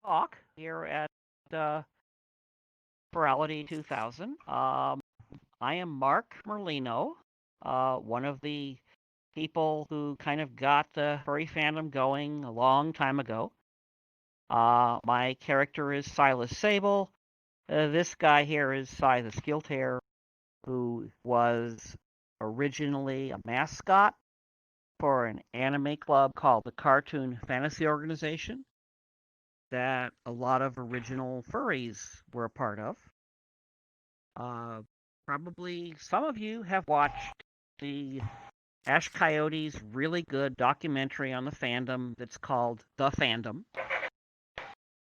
talk here at uh, Furality 2000. I am Mark Merlino, one of the people who kind of got the furry fandom going a long time ago. My character is Silas Sable. This guy here is Cy the Skilled Hair, who was originally a mascot for an anime club called the Cartoon Fantasy Organization that a lot of original furries were a part of. Uh, Probably some of you have watched the Ash Coyote's really good documentary on the fandom that's called The Fandom.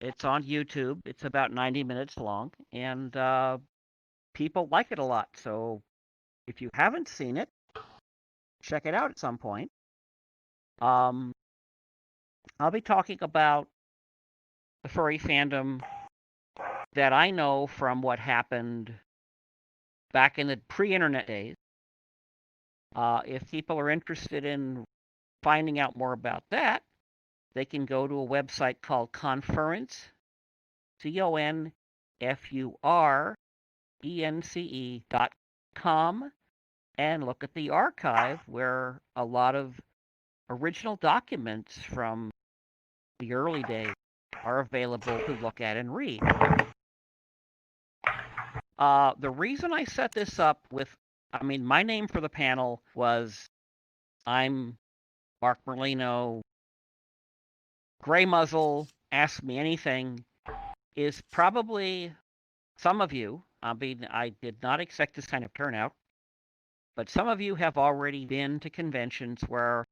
It's on YouTube. It's about 90 minutes long, and people like it a lot. So if you haven't seen it, check it out at some point. Um, I'll be talking about the furry fandom that I know from what happened back in the pre-internet days. If people are interested in finding out more about that, they can go to a website called Conference, CONFURENCE.com, and look at the archive where a lot of original documents from the early days are available to look at and read. The reason I set this up my name for the panel was I'm Mark Merlino, Gray Muzzle, Ask Me Anything, is probably some of you, I did not expect this kind of turnout, but some of you have already been to conventions where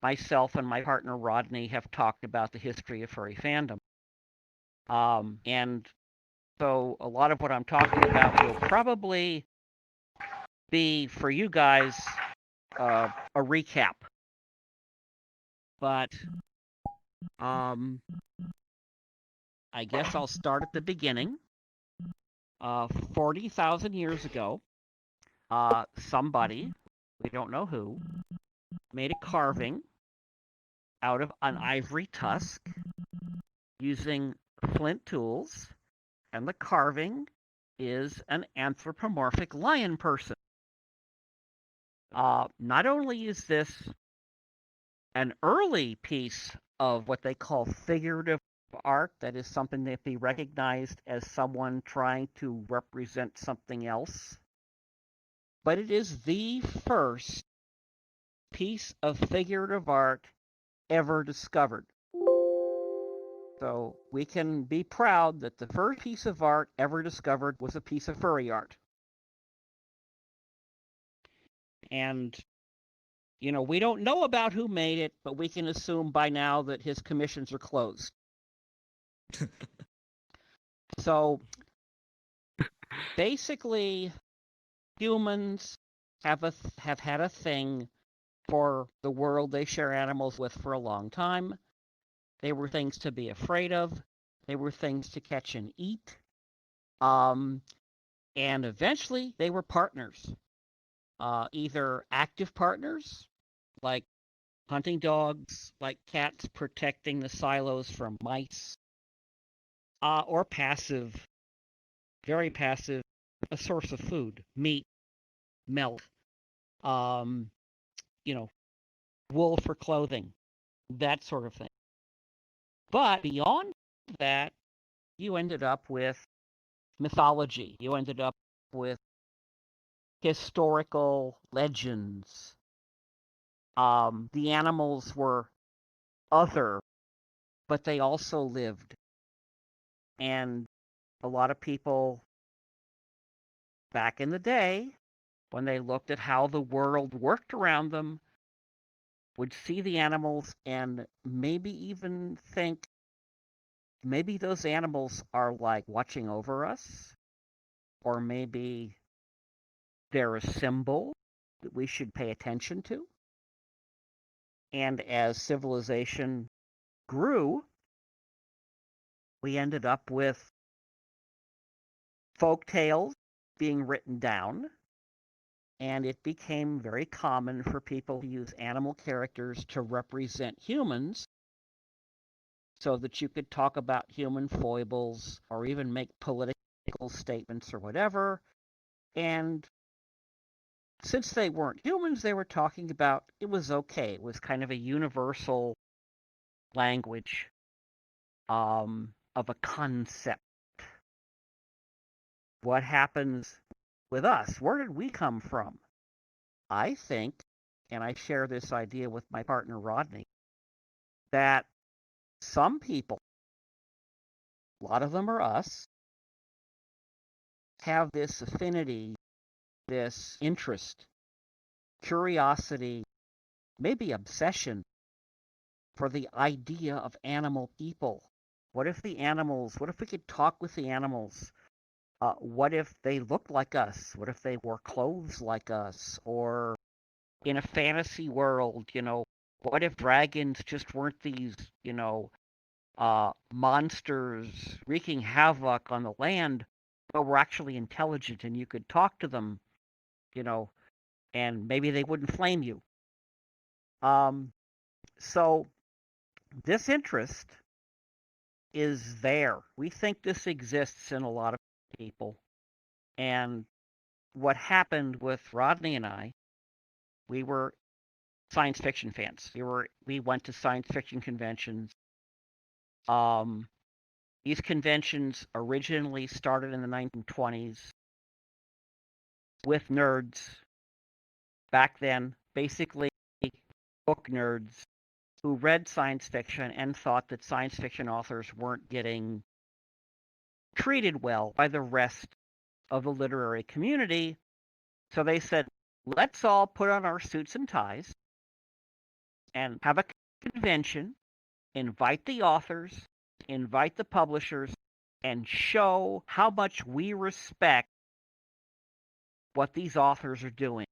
myself and my partner Rodney have talked about the history of furry fandom. And so a lot of what I'm talking about will probably be, for you guys, a recap. But I guess I'll start at the beginning. 40,000 years ago, somebody, we don't know who, made a carving out of an ivory tusk using flint tools, and the carving is an anthropomorphic lion person. Not only is this an early piece of what they call figurative art, that is something that be recognized as someone trying to represent something else, but it is the first piece of figurative art ever discovered. So we can be proud that the first piece of art ever discovered was a piece of furry art. And, we don't know about who made it, but we can assume by now that his commissions are closed. So basically, humans have had a thing for the world they share animals with for a long time. They were things to be afraid of. They were things to catch and eat. And eventually they were partners. Either active partners, like hunting dogs, like cats protecting the silos from mice, or passive, very passive, a source of food, meat, milk, um, wool for clothing, that sort of thing. But beyond that, you ended up with mythology. You ended up with historical legends. The animals were other, but they also lived. And a lot of people back in the day, when they looked at how the world worked around them, would see the animals and maybe even think maybe those animals are like watching over us, or maybe they're a symbol that we should pay attention to. And as civilization grew, we ended up with folk tales being written down, and it became very common for people to use animal characters to represent humans. so that you could talk about human foibles or even make political statements or whatever. And since they weren't humans, they were talking about it was okay. It was kind of a universal language of a concept. What happens with us? Where did we come from? I think, and I share this idea with my partner Rodney, that some people, a lot of them are us, have this affinity, this interest, curiosity, maybe obsession for the idea of animal people. What if we could talk with the animals? What if they looked like us? What if they wore clothes like us? Or in a fantasy world, what if dragons just weren't these, monsters wreaking havoc on the land, but were actually intelligent and you could talk to them, you know, and maybe they wouldn't flame you. Um, so this interest is there. We think this exists in a lot of people. And what happened with Rodney and I, we were science fiction fans. We went to science fiction conventions. Um, these conventions originally started in the 1920s with nerds back then, basically book nerds who read science fiction and thought that science fiction authors weren't getting treated well by the rest of the literary community. So they said, let's all put on our suits and ties and have a convention, invite the authors, invite the publishers, and show how much we respect what these authors are doing,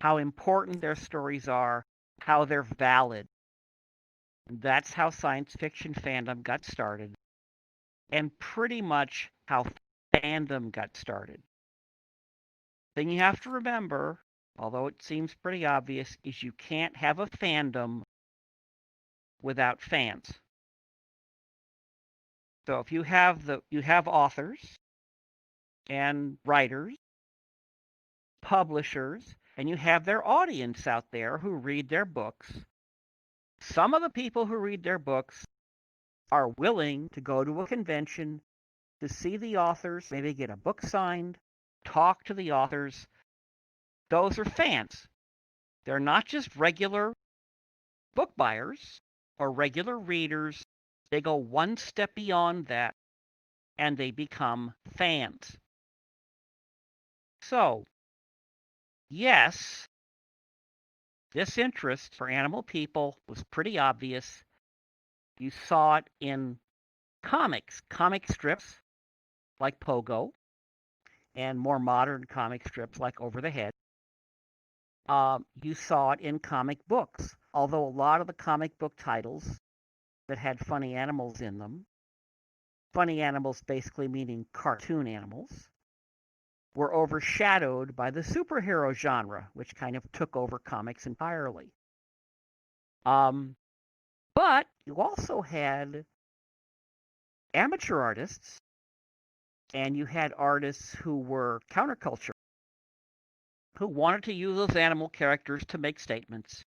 how important their stories are, how they're valid. That's how science fiction fandom got started, and pretty much how fandom got started. Thing you have to remember, although it seems pretty obvious, is you can't have a fandom without fans. So if you have authors and writers, publishers, and you have their audience out there who read their books, some of the people who read their books are willing to go to a convention to see the authors, maybe get a book signed, talk to the authors. Those are fans. They're not just regular book buyers or regular readers. They go one step beyond that and they become fans. So, yes, this interest for animal people was pretty obvious. You saw it in comic strips like Pogo, and more modern comic strips like Over the Head. You saw it in comic books, although a lot of the comic book titles that had funny animals in them, funny animals basically meaning cartoon animals, were overshadowed by the superhero genre, which kind of took over comics entirely. But you also had amateur artists, and you had artists who were counterculture, who wanted to use those animal characters to make statements,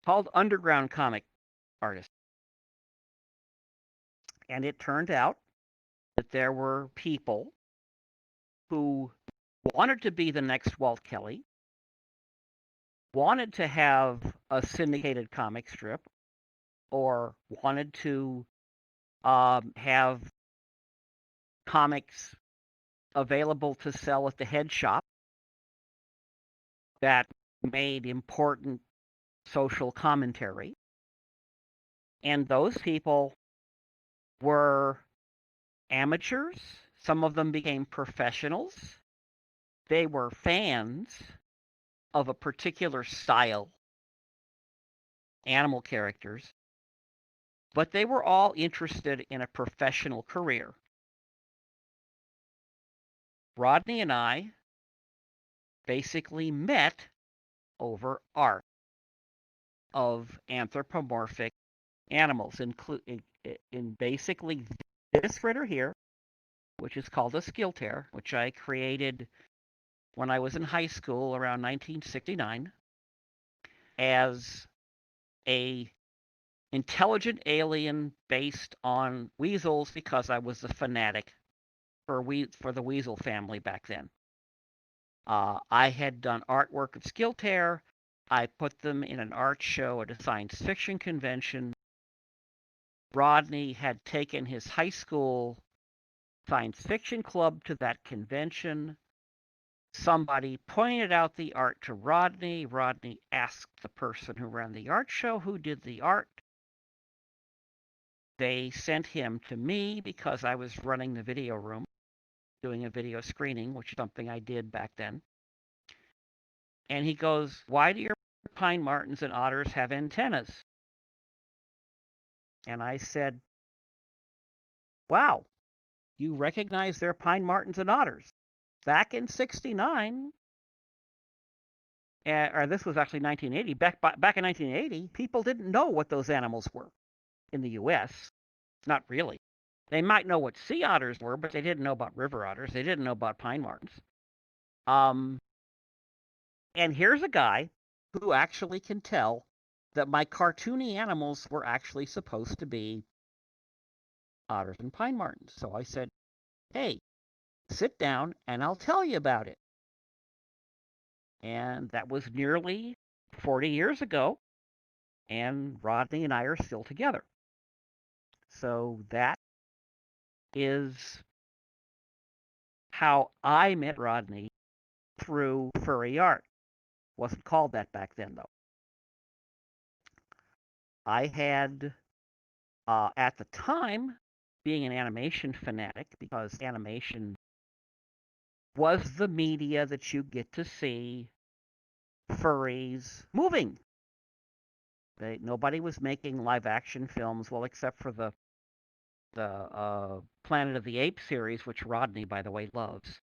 called underground comic artists. And it turned out that there were people who wanted to be the next Walt Kelly, wanted to have a syndicated comic strip, or wanted to have comics available to sell at the head shop that made important social commentary. And those people were amateurs. Some of them became professionals. They were fans of a particular style, animal characters, but they were all interested in a professional career. Rodney and I basically met over art of anthropomorphic animals, in basically this critter here, which is called a skill tear, which I created when I was in high school around 1969 as a intelligent alien based on weasels because I was a fanatic for the weasel family back then. I had done artwork of skill tear. I put them in an art show at a science fiction convention. Rodney had taken his high school science fiction club to that convention. Somebody pointed out the art to Rodney. Rodney asked the person who ran the art show who did the art. They sent him to me because I was running the video room, doing a video screening, which is something I did back then. And he goes, "Why do your pine martens and otters have antennas?" And I said, "Wow, you recognize their pine martens and otters. Back in 69, or this was actually 1980, back in 1980, people didn't know what those animals were in the U.S. Not really. They might know what sea otters were, but they didn't know about river otters. They didn't know about pine martens. Um, and here's a guy who actually can tell that my cartoony animals were actually supposed to be otters and pine martens. So I said, "Hey, sit down and I'll tell you about it." And that was nearly 40 years ago, and Rodney and I are still together. So that is how I met Rodney through furry art. Wasn't called that back then, though. I had, at the time, being an animation fanatic, because animation was the media that you get to see furries moving. Nobody was making live action films, well, except for the Planet of the Apes series, which Rodney, by the way, loves.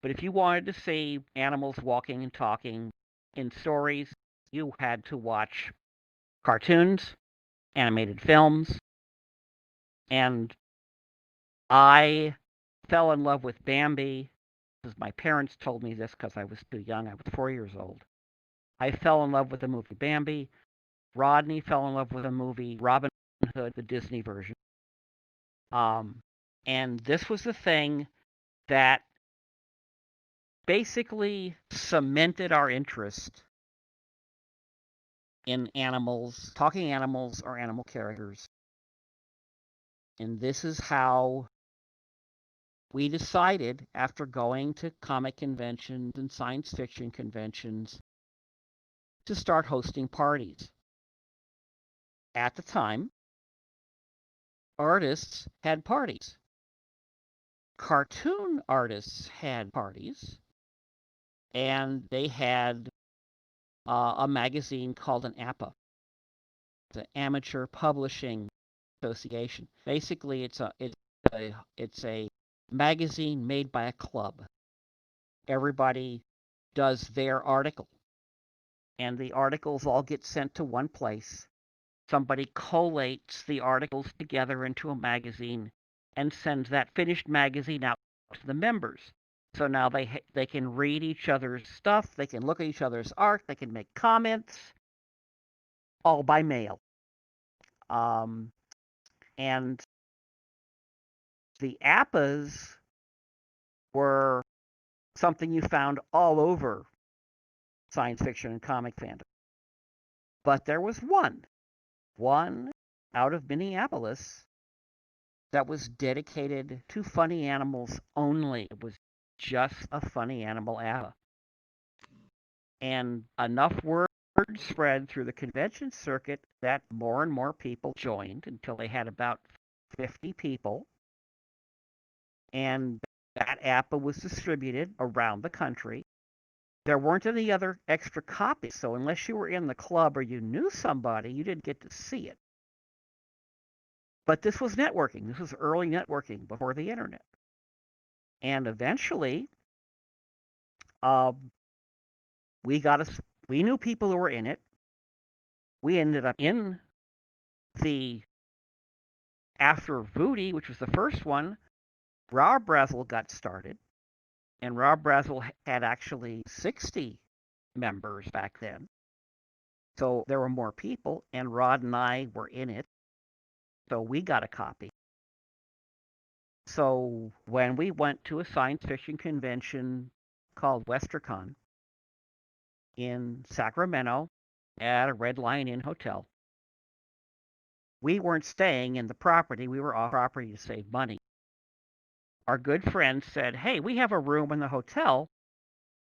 But if you wanted to see animals walking and talking in stories, you had to watch cartoons, animated films, and I fell in love with Bambi. Because my parents told me this because I was too young. I was 4 years old. I fell in love with the movie Bambi. Rodney fell in love with the movie Robin Hood, the Disney version. And this was the thing that basically cemented our interest in animals, talking animals or animal characters. And this is how we decided, after going to comic conventions and science fiction conventions, to start hosting parties. At the time, artists had parties. Cartoon artists had parties, and they had a magazine called an APA, the Amateur Publishing Association. Basically, it's a magazine made by a club. Everybody does their article, and the articles all get sent to one place. Somebody collates the articles together into a magazine and sends that finished magazine out to the members. So now they can read each other's stuff, they can look at each other's art, they can make comments, all by mail. And the APAs were something you found all over science fiction and comic fandom. But there was one out of Minneapolis that was dedicated to funny animals only. It was just a funny animal APA. And enough word spread through the convention circuit that more and more people joined until they had about 50 people. And that APA was distributed around the country. There weren't any other extra copies, so unless you were in the club or you knew somebody, you didn't get to see it. But this was networking. This was early networking before the internet. And eventually, we knew people who were in it. We ended up in After Voodie, which was the first one, Raw Brazzle got started, and Raw Brazzle had actually 60 members back then. So there were more people, and Rod and I were in it, so we got a copy. So when we went to a science fiction convention called WesterCon in Sacramento at a Red Lion Inn hotel, we weren't staying in the property. We were off property to save money. Our good friend said, hey, we have a room in the hotel,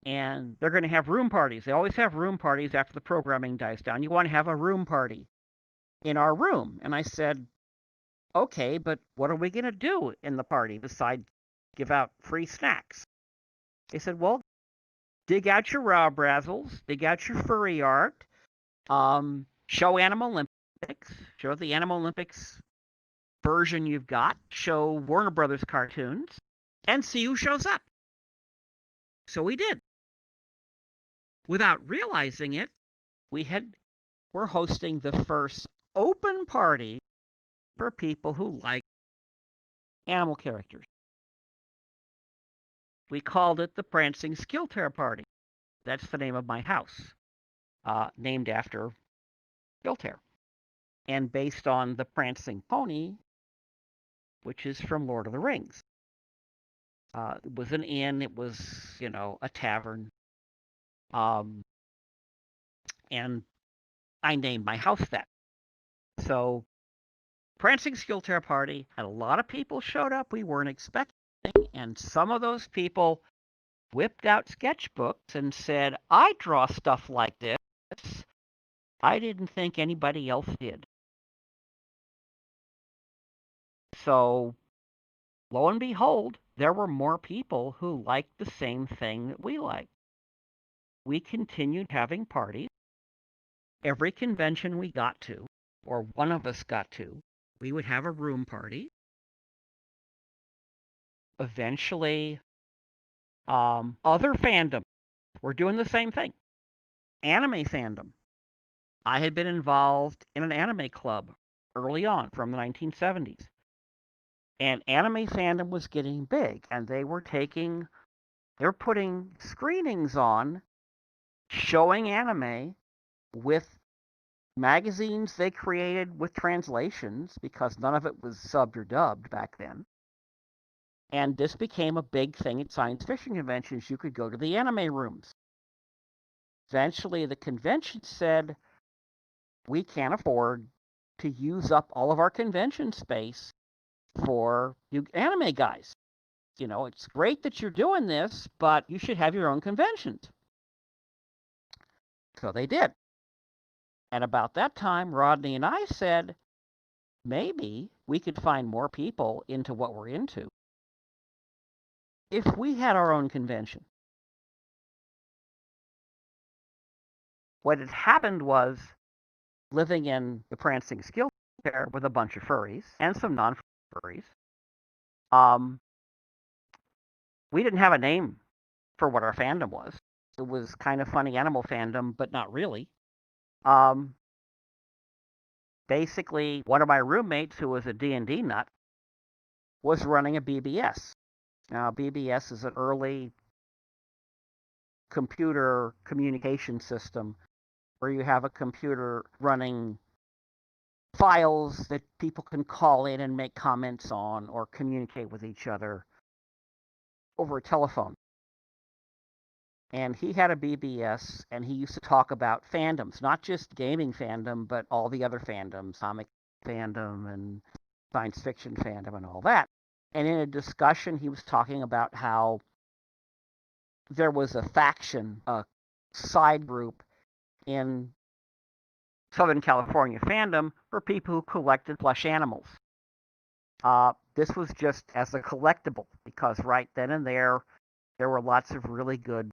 and they're going to have room parties. They always have room parties after the programming dies down. You want to have a room party in our room? And I said, okay, but what are we going to do in the party besides give out free snacks? They said, well, dig out your raw brazzles, dig out your furry art, show Animal Olympics, show the Animal Olympics version you've got, show Warner Brothers cartoons, and see who shows up. So we did. Without realizing it, we're hosting the first open party for people who like animal characters. We called it the Prancing Skilter Party. That's the name of my house, named after Skilter, and based on the Prancing Pony, which is from Lord of the Rings. It was an inn. It was, a tavern. And I named my house that. So Prancing Skilter Party had a lot of people showed up we weren't expecting, and some of those people whipped out sketchbooks and said, I draw stuff like this. I didn't think anybody else did. So lo and behold, there were more people who liked the same thing that we liked. We continued having parties. Every convention we got to, or one of us got to, we would have a room party. Eventually, other fandoms were doing the same thing. Anime fandom. I had been involved in an anime club early on from the 1970s. And anime fandom was getting big, and they were putting screenings on showing anime with magazines they created with translations because none of it was subbed or dubbed back then. And this became a big thing at science fiction conventions. You could go to the anime rooms. Eventually, the convention said, we can't afford to use up all of our convention space for you anime guys. It's great that you're doing this, but you should have your own conventions. So they did. And about that time, Rodney and I said, maybe we could find more people into what we're into if we had our own convention. What had happened was, living in the Prancing Skill Fair with a bunch of furries and some non-furries, we didn't have a name for what our fandom was. It was kind of funny animal fandom, but not really. Basically, one of my roommates, who was a D&D nut, was running a BBS. Now, BBS is an early computer communication system where you have a computer running files that people can call in and make comments on or communicate with each other over a telephone. And he had a BBS, and he used to talk about fandoms, not just gaming fandom, but all the other fandoms, comic fandom and science fiction fandom and all that. And in a discussion, he was talking about how there was a faction, a side group in Southern California fandom for people who collected plush animals. This was just as a collectible, because right then and there were lots of really good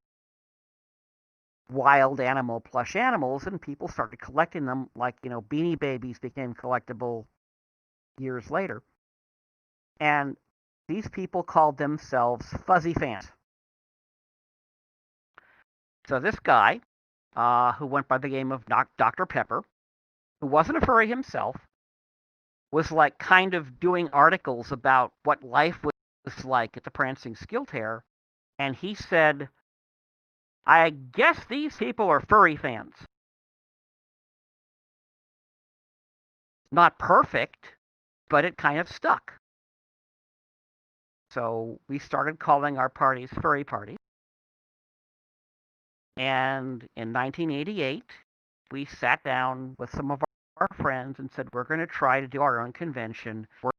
wild animal plush animals, and people started collecting them, like, Beanie Babies became collectible years later. And these people called themselves fuzzy fans. So this guy, who went by the name of Dr. Pepper, who wasn't a furry himself, was like kind of doing articles about what life was like at the Prancing Skiltare, and he said, I guess these people are furry fans. Not perfect, but it kind of stuck. So we started calling our parties furry parties. And in 1988, we sat down with some of our friends and said, we're going to try to do our own convention. We're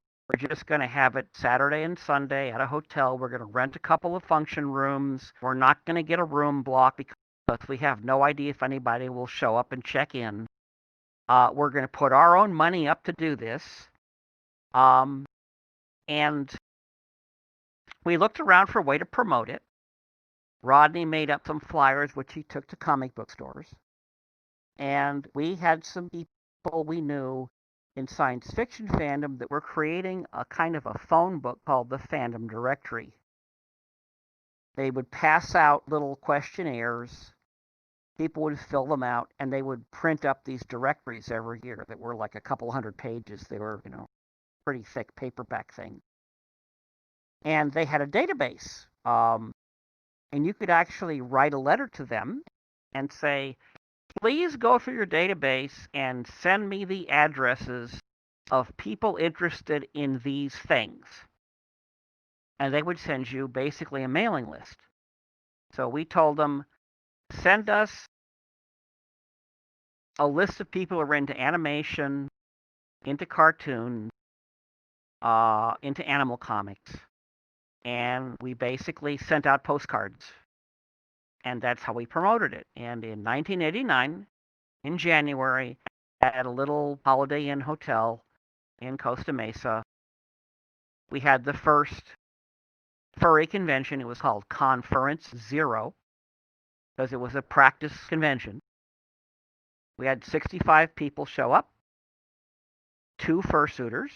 just going to have it Saturday and Sunday at a hotel. We're going to rent a couple of function rooms. We're not going to get a room block because we have no idea if anybody will show up and check in. We're going to put our own money up to do this. And we looked around for a way to promote it. Rodney made up some flyers, which he took to comic book stores. And we had some people we knew in science fiction fandom that were creating a kind of a phone book called the Fandom Directory. They would pass out little questionnaires. People would fill them out, and they would print up these directories every year that were like a couple hundred pages. They were, pretty thick paperback things. And they had a database. And you could actually write a letter to them and say, please go through your database and send me the addresses of people interested in these things. And they would send you basically a mailing list. So we told them, send us a list of people who are into animation, into cartoon, into animal comics. And we basically sent out postcards. And that's how we promoted it. And in 1989, in January, at a little Holiday Inn hotel in Costa Mesa, we had the first furry convention. It was called Conference Zero because it was a practice convention. We had 65 people show up, 2 fursuiters,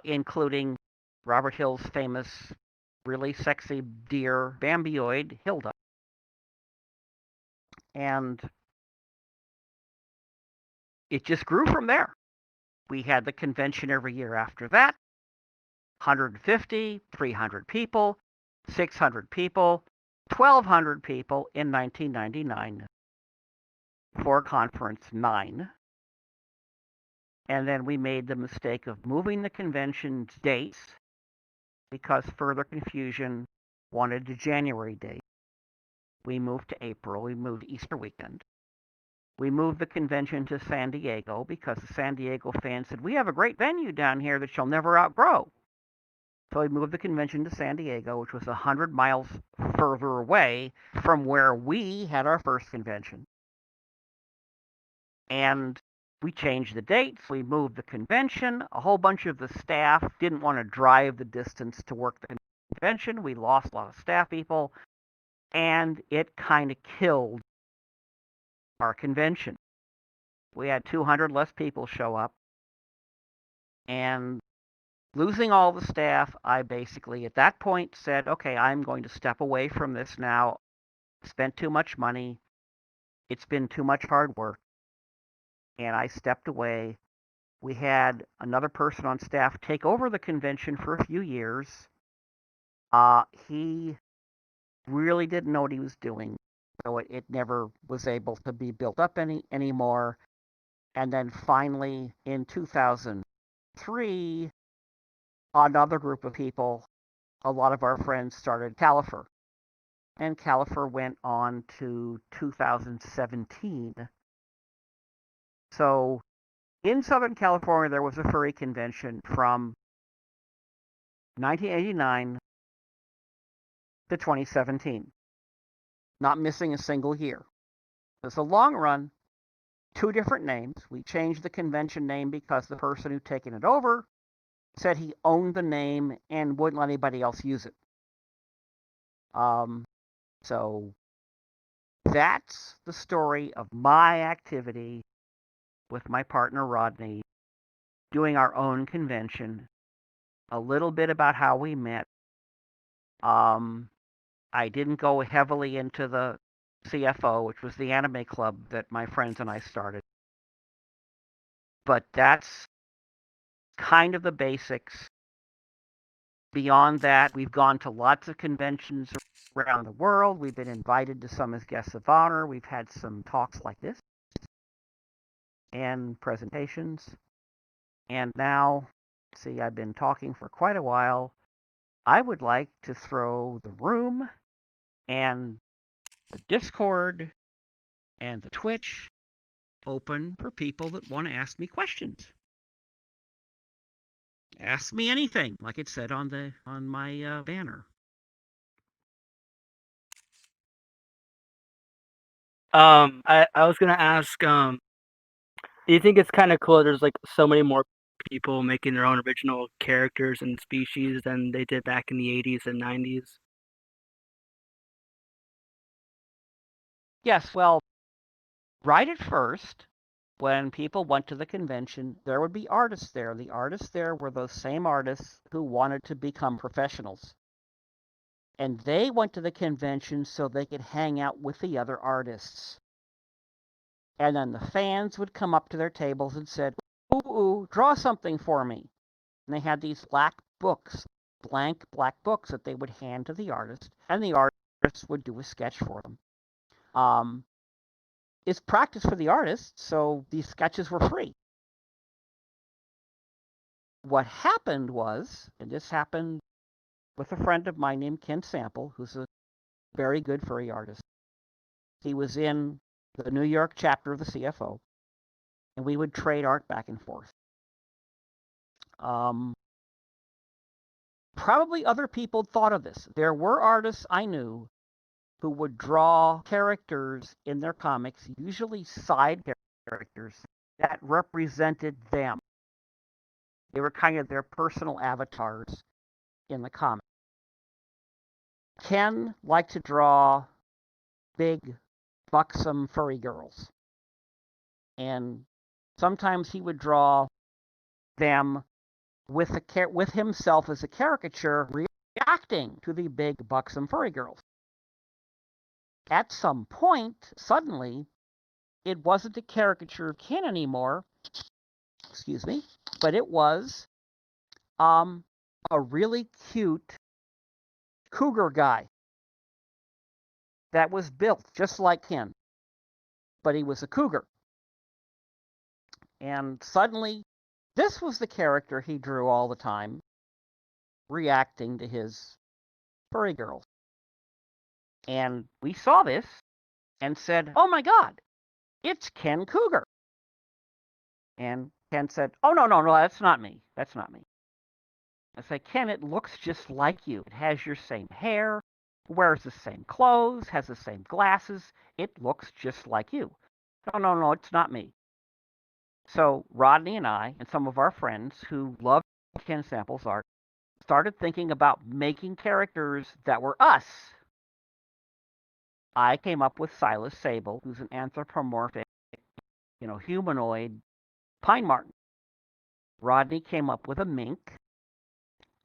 including Robert Hill's famous, really sexy deer Bambioid, Hilda. And it just grew from there. We had the convention every year after that. 150, 300 people, 600 people, 1,200 people in 1999 for Conference 9. And then we made the mistake of moving the convention's dates because further confusion wanted a January date. We moved to April. We moved Easter weekend. We moved the convention to San Diego because the San Diego fans said, we have a great venue down here that you'll never outgrow. So we moved the convention to San Diego, which was 100 miles further away from where we had our first convention. And we changed the dates. We moved the convention. A whole bunch of the staff didn't want to drive the distance to work the convention. We lost a lot of staff people. And it kind of killed our convention. We had 200 less people show up. And losing all the staff, I basically at that point said, okay, I'm going to step away from this now. Spent too much money. It's been too much hard work. And I stepped away. We had another person on staff take over the convention for a few years. He really didn't know what he was doing. So it never was able to be built up anymore. And then finally, in 2003, another group of people, a lot of our friends, started Califer. And Califer went on to 2017. So in Southern California, there was a furry convention from 1989 to 2017. Not missing a single year. It's a long run, 2 different names. We changed the convention name because the person who'd taken it over said he owned the name and wouldn't let anybody else use it. So that's the story of my activity with my partner Rodney, doing our own convention. A little bit about how we met. I didn't go heavily into the CFO, which was the anime club that my friends and I started. But that's kind of the basics. Beyond that, we've gone to lots of conventions around the world. We've been invited to some as guests of honor. We've had some talks like this and presentations. And now, see, I've been talking for quite a while. I would like to throw the room and the Discord and the Twitch open for people that want to ask me questions. Ask me anything, like it said on my banner. I was gonna ask, do you think it's kind of cool? There's like so many more people making their own original characters and species than they did back in the 80s and 90s. Yes, well, right at first, when people went to the convention, there would be artists there. The artists there were those same artists who wanted to become professionals. And they went to the convention so they could hang out with the other artists. And then the fans would come up to their tables and said, ooh, draw something for me. And they had these black books, blank black books that they would hand to the artist, and the artist would do a sketch for them. It's practice for the artist, so these sketches were free. What happened was, and this happened with a friend of mine named Ken Sample, who's a very good furry artist. He was in the New York chapter of the CFO, and we would trade art back and forth. Probably other people thought of this. There were artists I knew who would draw characters in their comics, usually side characters, that represented them. They were kind of their personal avatars in the comic. Ken liked to draw big, buxom, furry girls. And sometimes he would draw them with himself as a caricature reacting to the big, buxom, furry girls. At some point, suddenly, it wasn't a caricature of Ken anymore, excuse me, but it was a really cute cougar guy that was built just like Ken, but he was a cougar. And suddenly, this was the character he drew all the time, reacting to his furry girls. And we saw this and said, oh my God, it's Ken Cougar. And Ken said, oh, no, that's not me. That's not me. I say, Ken, it looks just like you. It has your same hair, wears the same clothes, has the same glasses. It looks just like you. No, it's not me. So Rodney and I and some of our friends who loved Ken Sample's art started thinking about making characters that were us. I came up with Silas Sable, who's an anthropomorphic, humanoid pine marten. Rodney came up with a mink.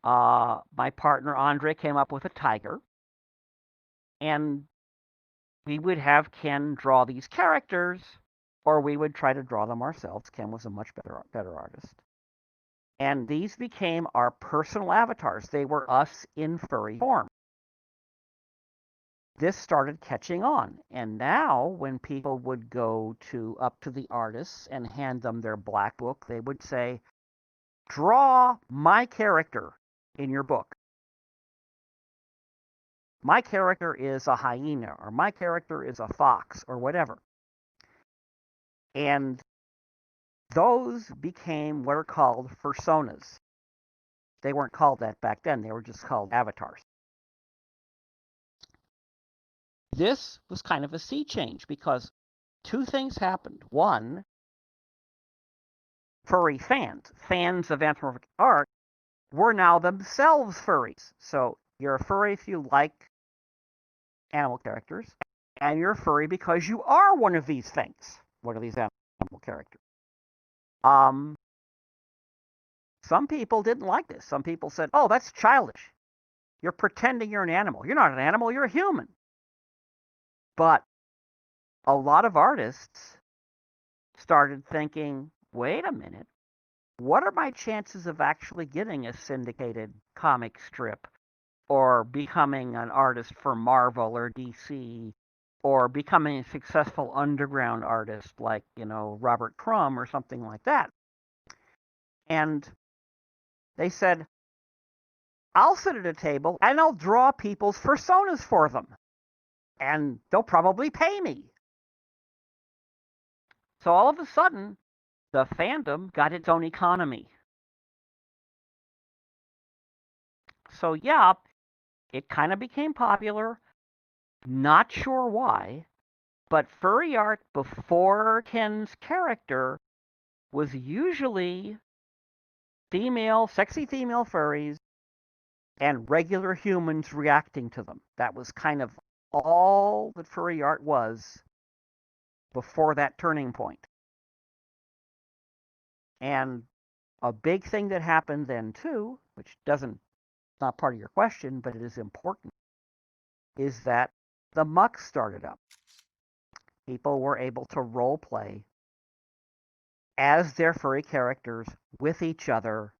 My partner Andre came up with a tiger. And we would have Ken draw these characters, or we would try to draw them ourselves. Ken was a much better artist. And these became our personal avatars. They were us in furry form. This started catching on. And now when people would go up to the artists and hand them their black book, they would say, draw my character in your book. My character is a hyena, or my character is a fox, or whatever. And those became what are called fursonas. They weren't called that back then. They were just called avatars. This was kind of a sea change because two things happened. One, furry fans of anthropomorphic art, were now themselves furries. So you're a furry if you like animal characters, and you're a furry because you are one of these things, one of these animal characters. Some people didn't like this. Some people said, oh, that's childish. You're pretending you're an animal. You're not an animal, you're a human. But a lot of artists started thinking, wait a minute, what are my chances of actually getting a syndicated comic strip or becoming an artist for Marvel or DC or becoming a successful underground artist like, Robert Crumb or something like that? And they said, I'll sit at a table and I'll draw people's fursonas for them. And they'll probably pay me. So all of a sudden, the fandom got its own economy. So yeah, it kind of became popular. Not sure why, but furry art before Ken's character was usually sexy female furries and regular humans reacting to them. That was kind of all that furry art was before that turning point. And a big thing that happened then too, which doesn't not part of your question, but it is important, is that the muck started up. People were able to role play as their furry characters with each other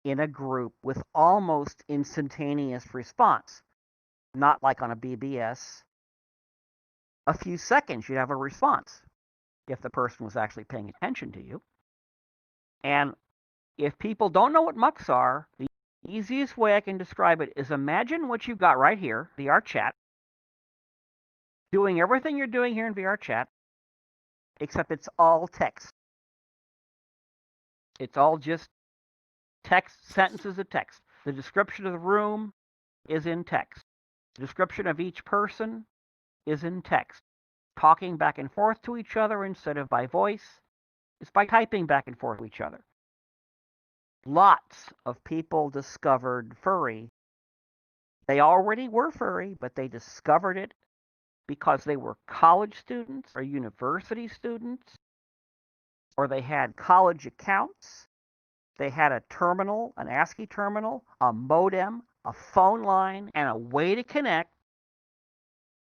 in a group with almost instantaneous response. Not like on a BBS. A few seconds, you'd have a response if the person was actually paying attention to you. And if people don't know what mucks are, the easiest way I can describe it is imagine what you've got right here, VR chat, doing everything you're doing here in VR chat, except it's all text. It's all just text, sentences of text. The description of the room is in text. The description of each person is in text. Talking back and forth to each other instead of by voice is by typing back and forth to each other. Lots of people discovered furry. They already were furry, but they discovered it because they were college students or university students, or they had college accounts. They had a terminal, an ASCII terminal, a modem, a phone line, and a way to connect.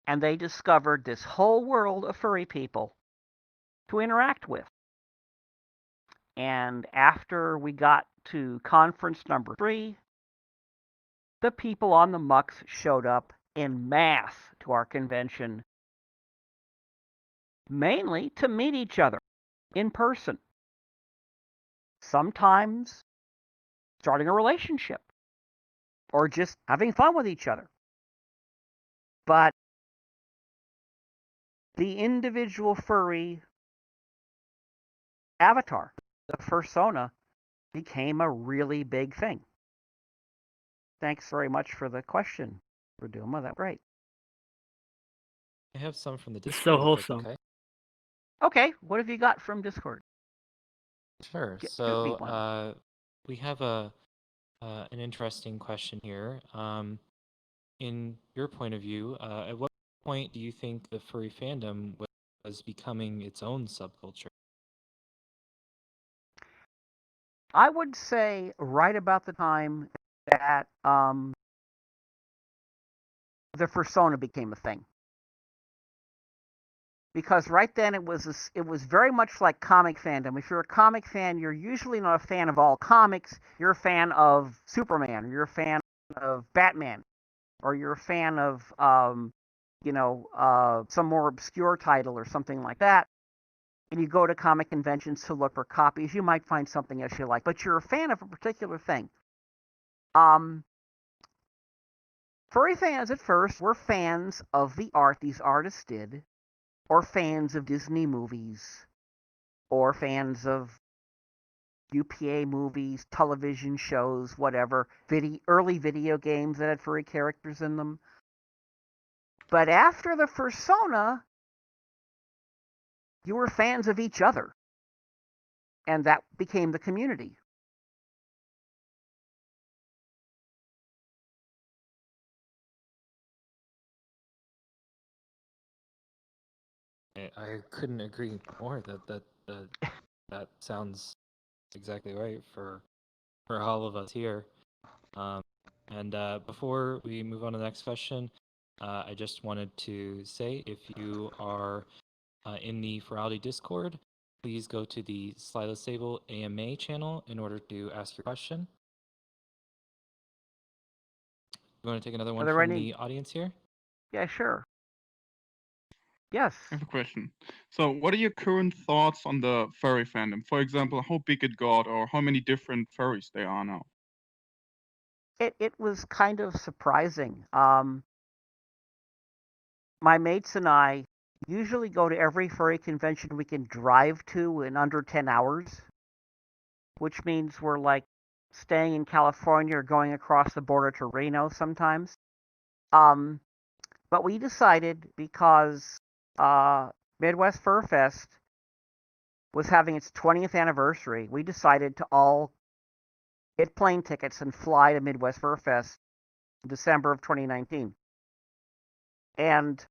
And they discovered this whole world of furry people to interact with. And after we got to conference number 3, the people on the mucks showed up en masse to our convention, mainly to meet each other in person. Sometimes starting a relationship or just having fun with each other. But the individual furry avatar, the fursona, became a really big thing. Thanks very much for the question, Raduma. That's great. I have some from the It's so Discord, if that's wholesome. okay. Okay, what have you got from Discord? Sure. Shoot me So one. we have an interesting question here. In your point of view, at what point do you think the furry fandom was becoming its own subculture? I would say right about the time that the fursona became a thing. Because right then it was very much like comic fandom. If you're a comic fan, you're usually not a fan of all comics. You're a fan of Superman, or you're a fan of Batman, or you're a fan of some more obscure title or something like that. And you go to comic conventions to look for copies. You might find something else you like, but you're a fan of a particular thing. Um, Furry fans at first were fans of the art these artists did, or fans of Disney movies, or fans of UPA movies, television shows, whatever, early video games that had furry characters in them. But after the fursona, you were fans of each other, and that became the community. I couldn't agree more. That sounds exactly right for all of us here. Um, and before we move on to the next question, I just wanted to say if you are in the Furality Discord, please go to the Slyla Sable AMA channel in order to ask your question. You want to take another one from the audience here? Yeah, sure. Yes. I have a question. So, what are your current thoughts on the furry fandom? For example, how big it got, or how many different furries there are now? It was kind of surprising. My mates and I usually go to every furry convention we can drive to in under 10 hours, which means we're like staying in California or going across the border to Reno sometimes. But we decided because Midwest Fur Fest was having its 20th anniversary, we decided to all get plane tickets and fly to Midwest Fur Fest in December of 2019. And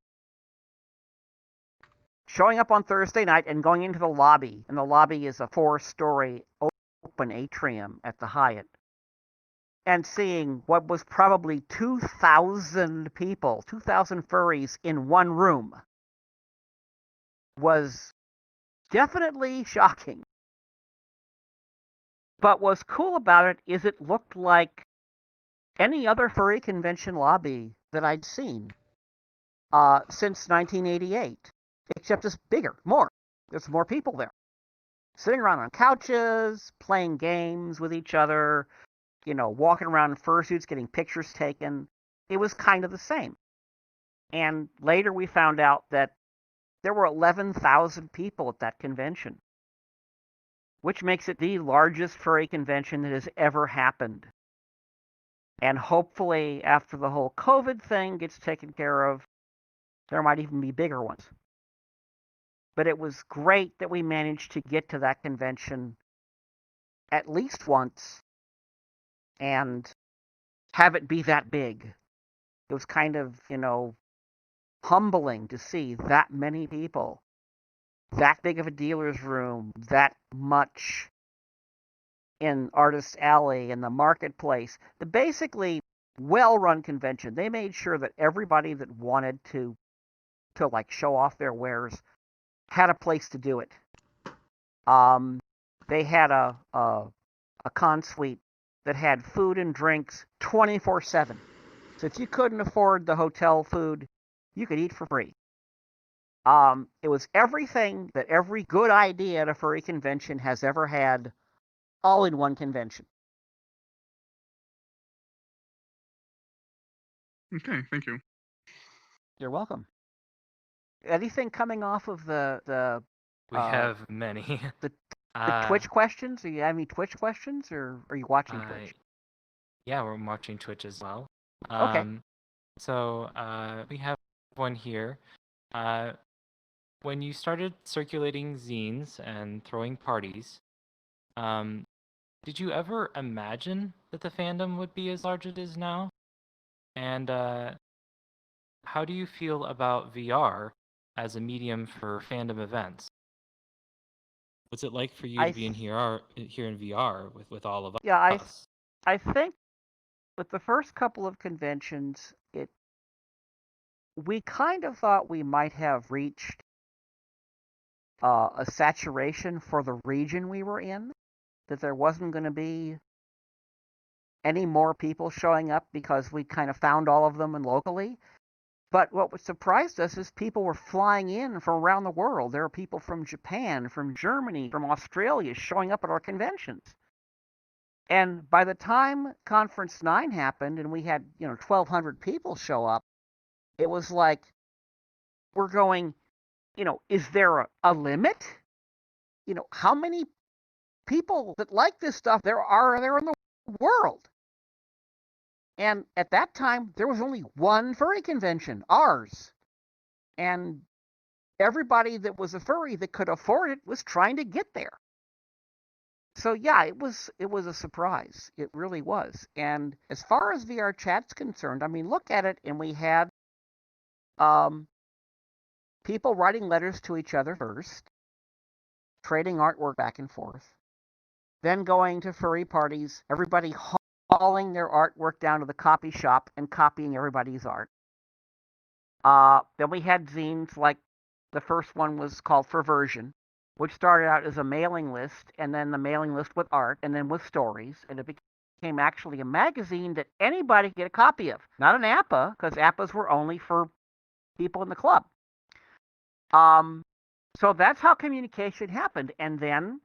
showing up on Thursday night and going into the lobby, and the lobby is a 4-story open atrium at the Hyatt, and seeing what was probably 2,000 people, 2,000 furries in one room was definitely shocking. But what's cool about it is it looked like any other furry convention lobby that I'd seen since 1988, except it's bigger, more. There's more people there, sitting around on couches, playing games with each other, walking around in fursuits, getting pictures taken. It was kind of the same. And later we found out that there were 11,000 people at that convention, which makes it the largest furry convention that has ever happened. And hopefully, after the whole COVID thing gets taken care of, there might even be bigger ones. But it was great that we managed to get to that convention at least once and have it be that big. It was kind of, humbling to see that many people, that big of a dealer's room, that much in Artist Alley and the marketplace. The basically well-run convention. They made sure that everybody that wanted to like show off their wares had a place to do it. They had a con suite that had food and drinks 24/7. So if you couldn't afford the hotel food, you could eat for free. It was everything that every good idea at a furry convention has ever had, all in one convention. Okay, thank you. You're welcome. Anything coming off of the We have many. the Twitch questions? Do you have any Twitch questions, or are you watching Twitch? Yeah, we're watching Twitch as well. Okay. So we have one here. When you started circulating zines and throwing parties, did you ever imagine that the fandom would be as large as it is now? And how do you feel about VR as a medium for fandom events? What's it like for you to be in here in VR with all of us? Yeah, I think with the first couple of conventions, we kind of thought we might have reached a saturation for the region we were in, that there wasn't going to be any more people showing up because we kind of found all of them and locally. But what surprised us is people were flying in from around the world. There are people from Japan, from Germany, from Australia showing up at our conventions. And by the time Conference 9 happened and we had, 1,200 people show up, it was like, we're going, is there a limit? How many people that like this stuff there in the world? And at that time, there was only one furry convention, ours. And everybody that was a furry that could afford it was trying to get there. So yeah, it was a surprise. It really was. And as far as VR chat's concerned, I mean, look at it, and we had people writing letters to each other first, trading artwork back and forth, then going to furry parties, everybody hauling their artwork down to the copy shop and copying everybody's art. Then we had zines, like the first one was called Furversion, which started out as a mailing list, and then the mailing list with art, and then with stories, and it became actually a magazine that anybody could get a copy of. Not an APA, because APAs were only for people in the club. So that's how communication happened. And then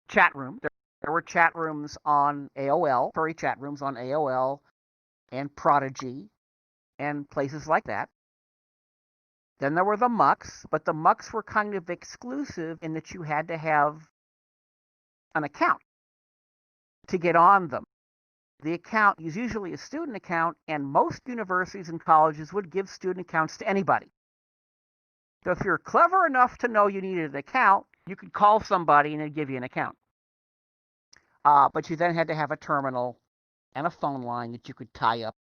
chat room. There were chat rooms on AOL, furry chat rooms on AOL and Prodigy and places like that. Then there were the mucks, but the mucks were kind of exclusive in that you had to have an account to get on them. The account is usually a student account, and most universities and colleges would give student accounts to anybody. So if you're clever enough to know you needed an account, you could call somebody and they'd give you an account. But you then had to have a terminal and a phone line that you could tie up.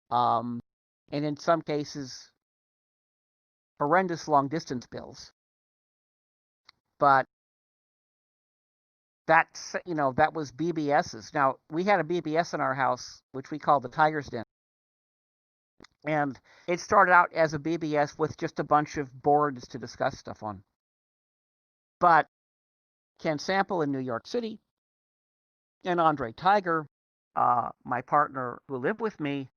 And in some cases, horrendous long distance bills. But that's, that was BBS's. Now, we had a BBS in our house, which we called the Tiger's Den. And it started out as a BBS with just a bunch of boards to discuss stuff on. But Ken Sample in New York City and Andre Tiger, my partner who lived with me,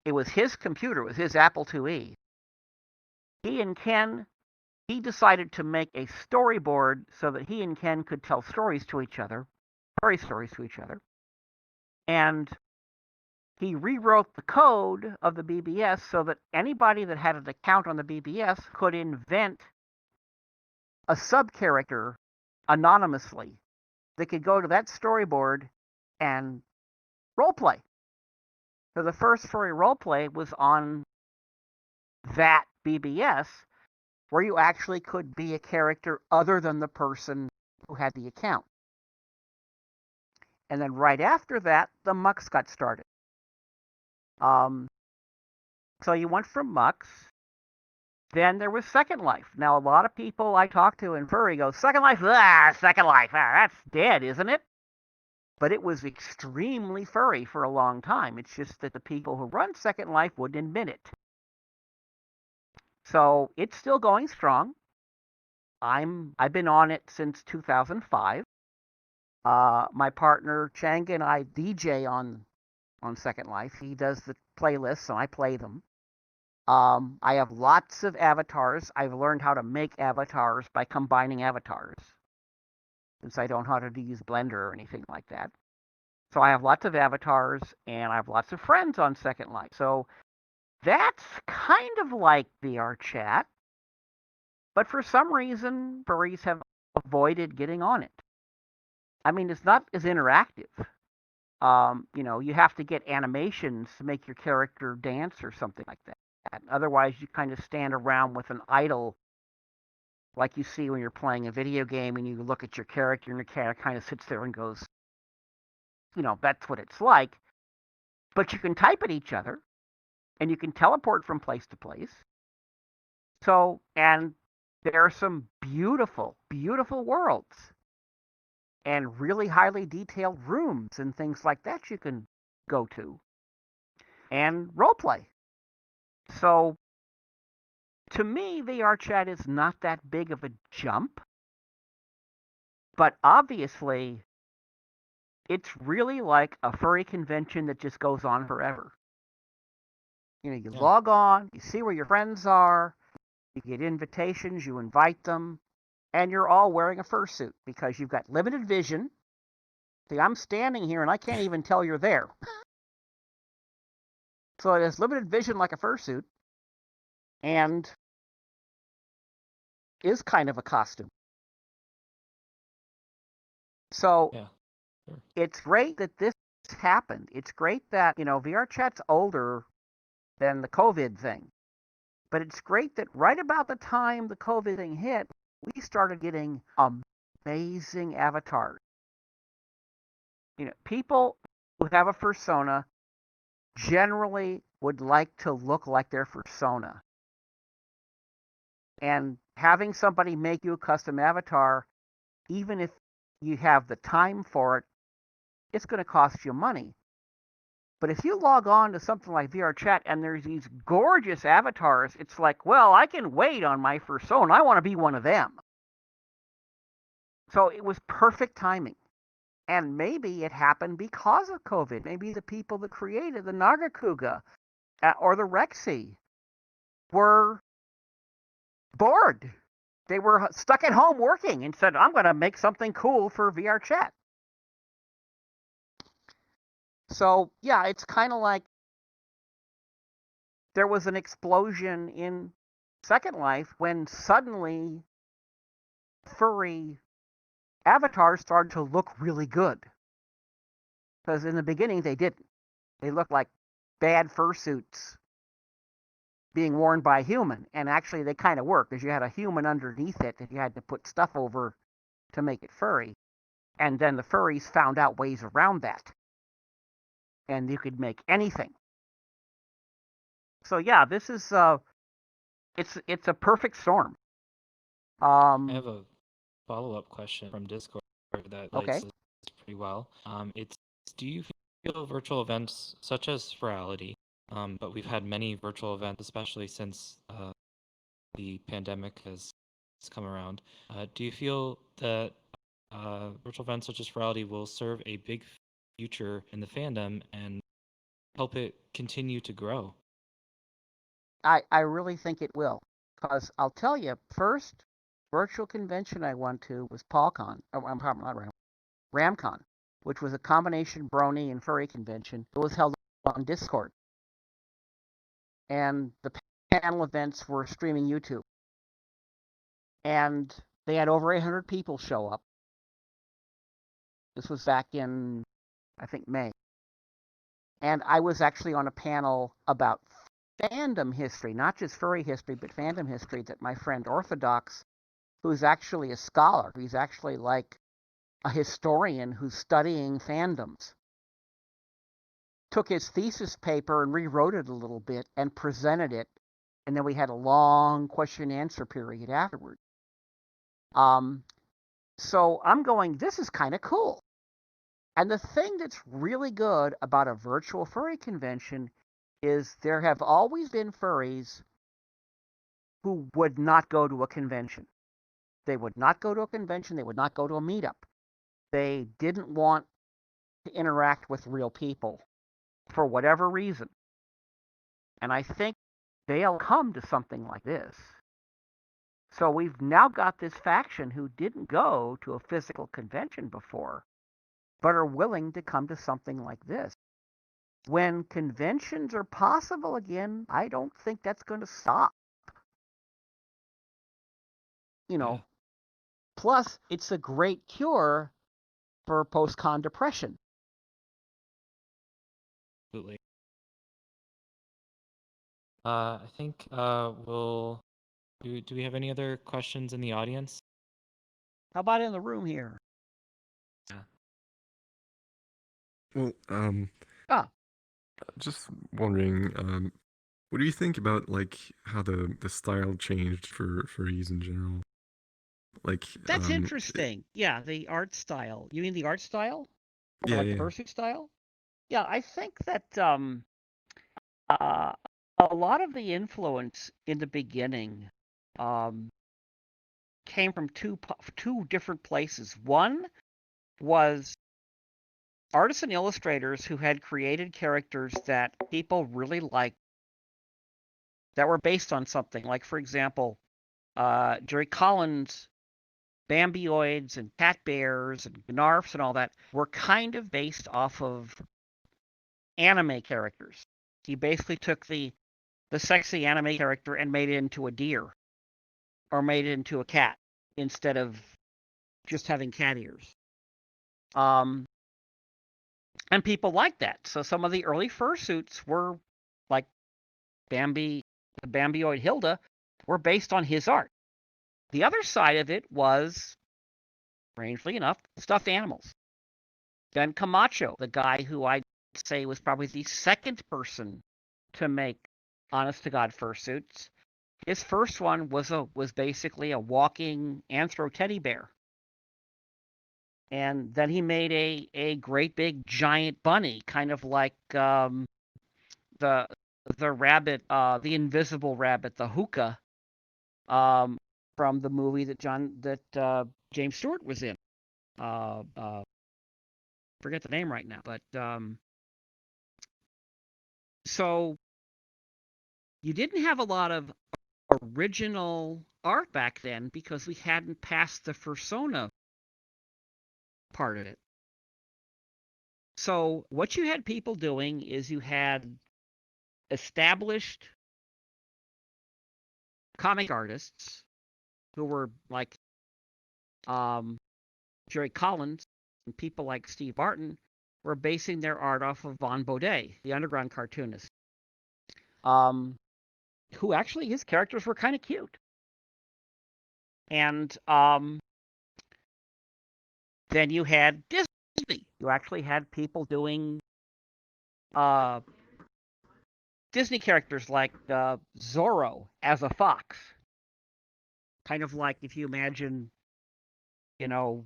it was his computer, it was his Apple IIe. He and Ken, he decided to make a storyboard so that he and Ken could tell stories to each other, furry stories to each other. And he rewrote the code of the BBS so that anybody that had an account on the BBS could invent a sub-character anonymously that could go to that storyboard and roleplay. So the first furry roleplay was on that BBS, where you actually could be a character other than the person who had the account. And then right after that, the mucks got started. So you went from mucks. Then there was Second Life. Now, a lot of people I talk to in furry go, Second Life, Second Life, that's dead, isn't it? But it was extremely furry for a long time. It's just that the people who run Second Life wouldn't admit it. So it's still going strong. I've been on it since 2005. My partner Chang and I DJ on Second Life. He does the playlists, and I play them. I have lots of avatars. I've learned how to make avatars by combining avatars, since I don't know how to use Blender or anything like that. So I have lots of avatars, and I have lots of friends on Second Life. So that's kind of like VR chat, but for some reason, furries have avoided getting on it. I mean, it's not as interactive. You have to get animations to make your character dance or something like that. Otherwise, you kind of stand around with an idle, like you see when you're playing a video game and you look at your character and your character kind of sits there and goes, that's what it's like. But you can type at each other and you can teleport from place to place. So, and there are some beautiful, beautiful worlds and really highly detailed rooms and things like that you can go to and roleplay. So, to me, VR chat is not that big of a jump, but obviously, it's really like a furry convention that just goes on forever. You log on, you see where your friends are, you get invitations, you invite them, and you're all wearing a fursuit because you've got limited vision. See, I'm standing here and I can't even tell you're there. So it has limited vision like a fursuit, and is kind of a costume. So Yeah. Sure. it's great that this happened. It's great that, VR chat's older than the COVID thing. But it's great that right about the time the COVID thing hit, we started getting amazing avatars. People who have a fursona generally would like to look like their fursona. And having somebody make you a custom avatar, even if you have the time for it, it's going to cost you money. But if you log on to something like VR Chat and there's these gorgeous avatars, it's like, well, I can wait on my fursona. I want to be one of them. So it was perfect timing. And maybe it happened because of COVID. Maybe the people that created the Nagakuga or the Rexy were bored. They were stuck at home working and said, I'm going to make something cool for VR Chat. So, yeah, it's kind of like there was an explosion in Second Life when suddenly furry avatars started to look really good. Because in the beginning, they didn't. They looked like bad fursuits being worn by a human. And actually, they kind of work because you had a human underneath it that you had to put stuff over to make it furry. And then the furries found out ways around that. And you could make anything. So yeah, this is it's a perfect storm. I have a follow-up question from Discord that Okay. relates to this pretty well. It's do you feel virtual events such as Furality, but we've had many virtual events, especially since the pandemic has come around. Do you feel that virtual events such as Furality will serve a big future in the fandom and help it continue to grow? I really think it will. Because I'll tell you, first virtual convention I went to was PawCon. Oh, I'm probably not RamCon, which was a combination brony and furry convention. It was held on Discord. And the panel events were streaming YouTube. And they had over 800 people show up. This was back in, I think, May. And I was actually on a panel about fandom history, not just furry history, but fandom history that my friend Orthodox, who's actually a scholar, he's actually like a historian who's studying fandoms, took his thesis paper and rewrote it a little bit and presented it. And then we had a long question and answer period afterward. So I'm going, this is kind of cool. And the thing that's really good about a virtual furry convention is there have always been furries who would not go to a convention. They would not go to a convention. They would not go to a meetup. They didn't want to interact with real people for whatever reason. And I think they'll come to something like this. So we've now got this faction who didn't go to a physical convention before, but are willing to come to something like this. When conventions are possible again, I don't think that's going to stop. You know, Yeah, plus it's a great cure for post-con depression. absolutely. I think we'll do we have any other questions in the audience? How about in the room here? Yeah. Well, Ah, just wondering, what do you think about like how the style changed for furries in general? Like, that's interesting. Yeah, the art style. You mean the art style? Or yeah, like the yeah, fursuit style? Yeah, I think that uh, a lot of the influence in the beginning um, came from two different places. One was artists and illustrators who had created characters that people really liked that were based on something. Like, for example, Jerry Collins' Bambioids and Cat Bears and Gnarfs and all that were kind of based off of anime characters. He basically took the sexy anime character and made it into a deer or made it into a cat instead of just having cat ears. Um, and people liked that. So some of the early fursuits were like the Bambioid Hilda, were based on his art. The other side of it was, strangely enough, stuffed animals. Ben Camacho, the guy who I'd say was probably the second person to make honest to God fursuits, his first one was basically a walking anthro teddy bear. And then he made a great big giant bunny, kind of like the rabbit, the invisible rabbit, the hookah, um, from the movie that James Stewart was in. Forget the name right now, but so you didn't have a lot of original art back then because we hadn't passed the fursona part of it. So what you had people doing is you had established comic artists who were like Jerry Collins and people like Steve Barton were basing their art off of Von Baudet, the underground cartoonist, who actually his characters were kind of cute. And then you had Disney. You actually had people doing Disney characters like Zorro as a fox. Kind of like if you imagine, you know,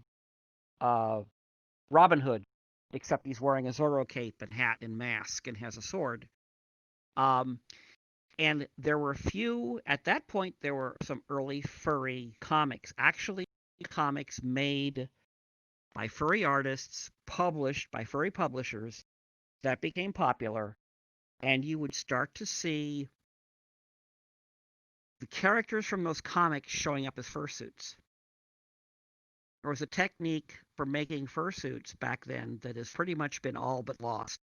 Robin Hood, except he's wearing a Zorro cape and hat and mask and has a sword. And there were at that point, there were some early furry comics. Actually, comics made by furry artists, published by furry publishers, that became popular. And you would start to see the characters from those comics showing up as fursuits. There was a technique for making fursuits back then that has pretty much been all but lost,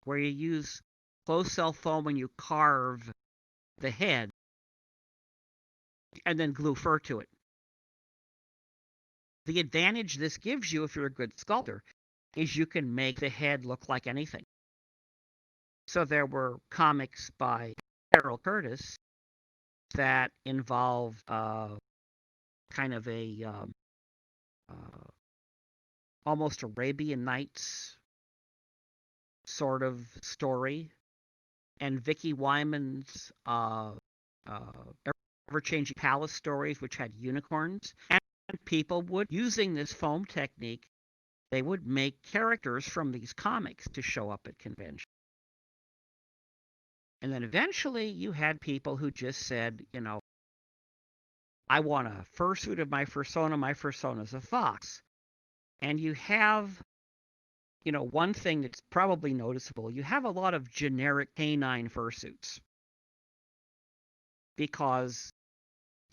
where you use closed cell foam when you carve the head and then glue fur to it. The advantage this gives you if you're a good sculptor is you can make the head look like anything. So there were comics by Harold Curtis that involved kind of a almost Arabian Nights sort of story, and Vicky Wyman's ever-changing palace stories, which had unicorns. And people would, using this foam technique, they would make characters from these comics to show up at conventions. And then eventually you had people who just said, you know, I want a fursuit of my fursona's a fox. And you have, you know, one thing that's probably noticeable, you have a lot of generic canine fursuits. Because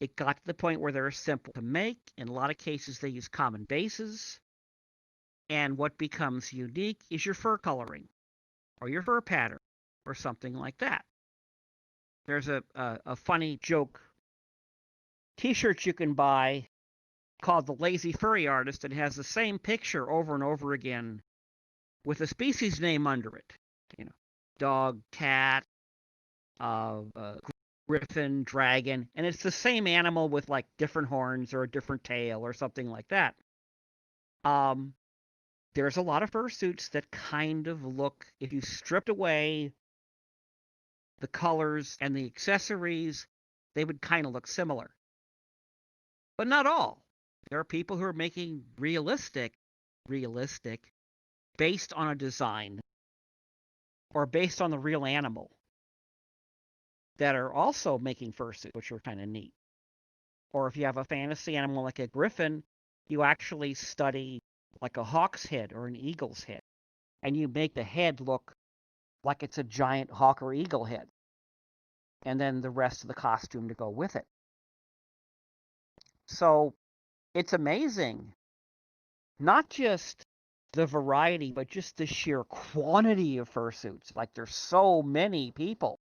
it got to the point where they're simple to make. In a lot of cases, they use common bases. And what becomes unique is your fur coloring or your fur pattern or something like that. There's a funny joke t-shirt you can buy called The Lazy Furry Artist. It has the same picture over and over again with a species name under it. You know, dog, cat, griffin, dragon, and it's the same animal with like different horns or a different tail or something like that. There's a lot of fursuits that kind of look, if you stripped away the colors and the accessories, they would kind of look similar. But not all. There are people who are making realistic, based on a design or based on the real animal, that are also making fursuits, which are kind of neat. Or if you have a fantasy animal like a griffin, you actually study like a hawk's head or an eagle's head, and you make the head look like it's a giant hawk or eagle head, and then the rest of the costume to go with it. So it's amazing, not just the variety, but just the sheer quantity of fursuits. Like there's so many people.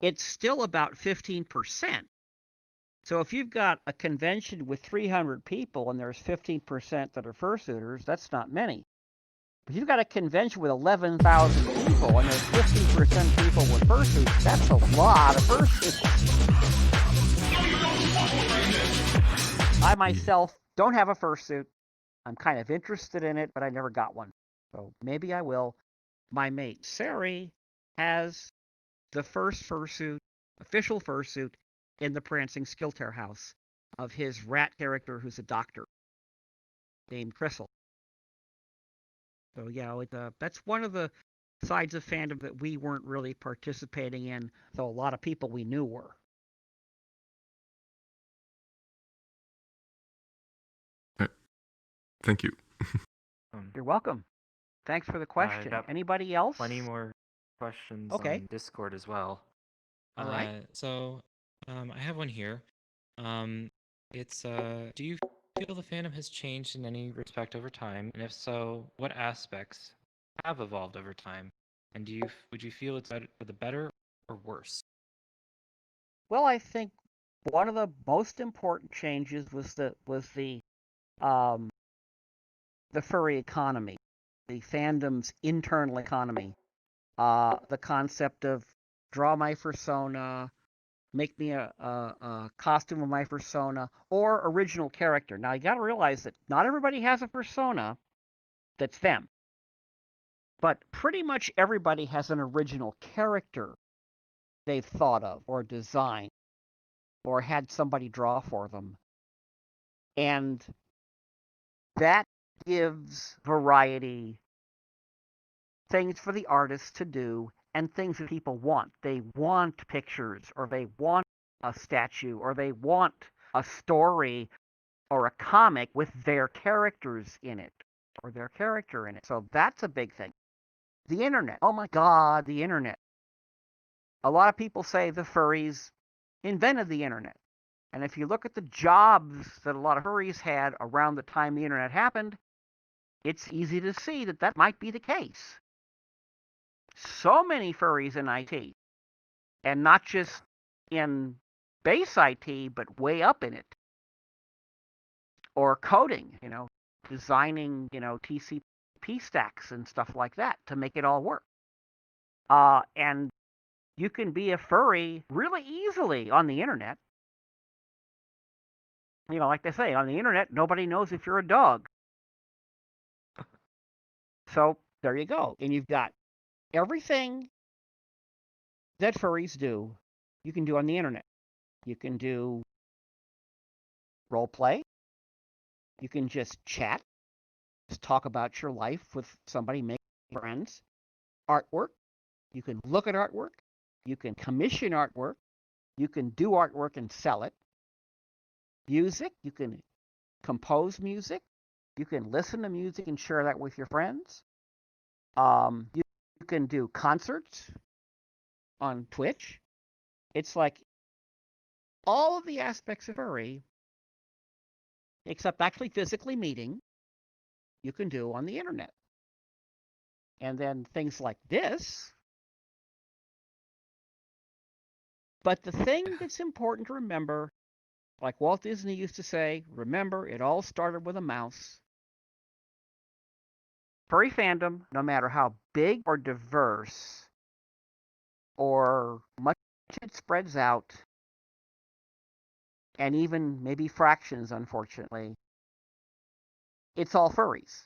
It's still about 15%. So if you've got a convention with 300 people and there's 15% that are fursuiters, that's not many. If you've got a convention with 11,000 people and there's 15% people with fursuits, that's a lot of fursuits. I myself don't have a fursuit. I'm kind of interested in it, but I never got one. So maybe I will. My mate, Sari, has the first fursuit, official fursuit, in the Prancing Skilter house of his rat character who's a doctor. named Crystal. So yeah, that's one of the sides of fandom that we weren't really participating in, though a lot of people we knew were. Thank you. You're welcome. Thanks for the question. Anybody else? Plenty more questions Okay. on Discord as well. All right. So, I have one here. It's do you feel the fandom has changed in any respect over time? And if so, what aspects have evolved over time? And would you feel it's for the better or worse? Well, I think one of the most important changes was um, the furry economy, the fandom's internal economy. The concept of draw my fursona, make me a costume of my fursona, or original character. Now, you got to realize that not everybody has a fursona that's them, but pretty much everybody has an original character they've thought of or designed or had somebody draw for them. And that gives variety, things for the artists to do, and things that people want. They want pictures, or they want a statue, or they want a story or a comic with their characters in it, or their character in it. So that's a big thing. The internet. Oh my God, the internet. A lot of people say the furries invented the internet. And if you look at the jobs that a lot of furries had around the time the internet happened, it's easy to see that that might be the case. So many furries in IT, and not just in base IT, but way up in it. Or coding, designing, TCP stacks and stuff like that to make it all work. And you can be a furry really easily on the internet. Like they say, on the internet, nobody knows if you're a dog. So there you go. And you've got everything that furries do, you can do on the internet. You can do role play. You can just chat, just talk about your life with somebody, make friends. Artwork. You can look at artwork. You can commission artwork. You can do artwork and sell it. Music. You can compose music. You can listen to music and share that with your friends. You can do concerts on Twitch. It's like all of the aspects of furry, except actually physically meeting, you can do on the internet. And then things like this. But the thing that's important to remember, like Walt Disney used to say, remember, it all started with a mouse. Furry fandom, no matter how big or diverse or much it spreads out, and even maybe fractions, unfortunately, it's all furries.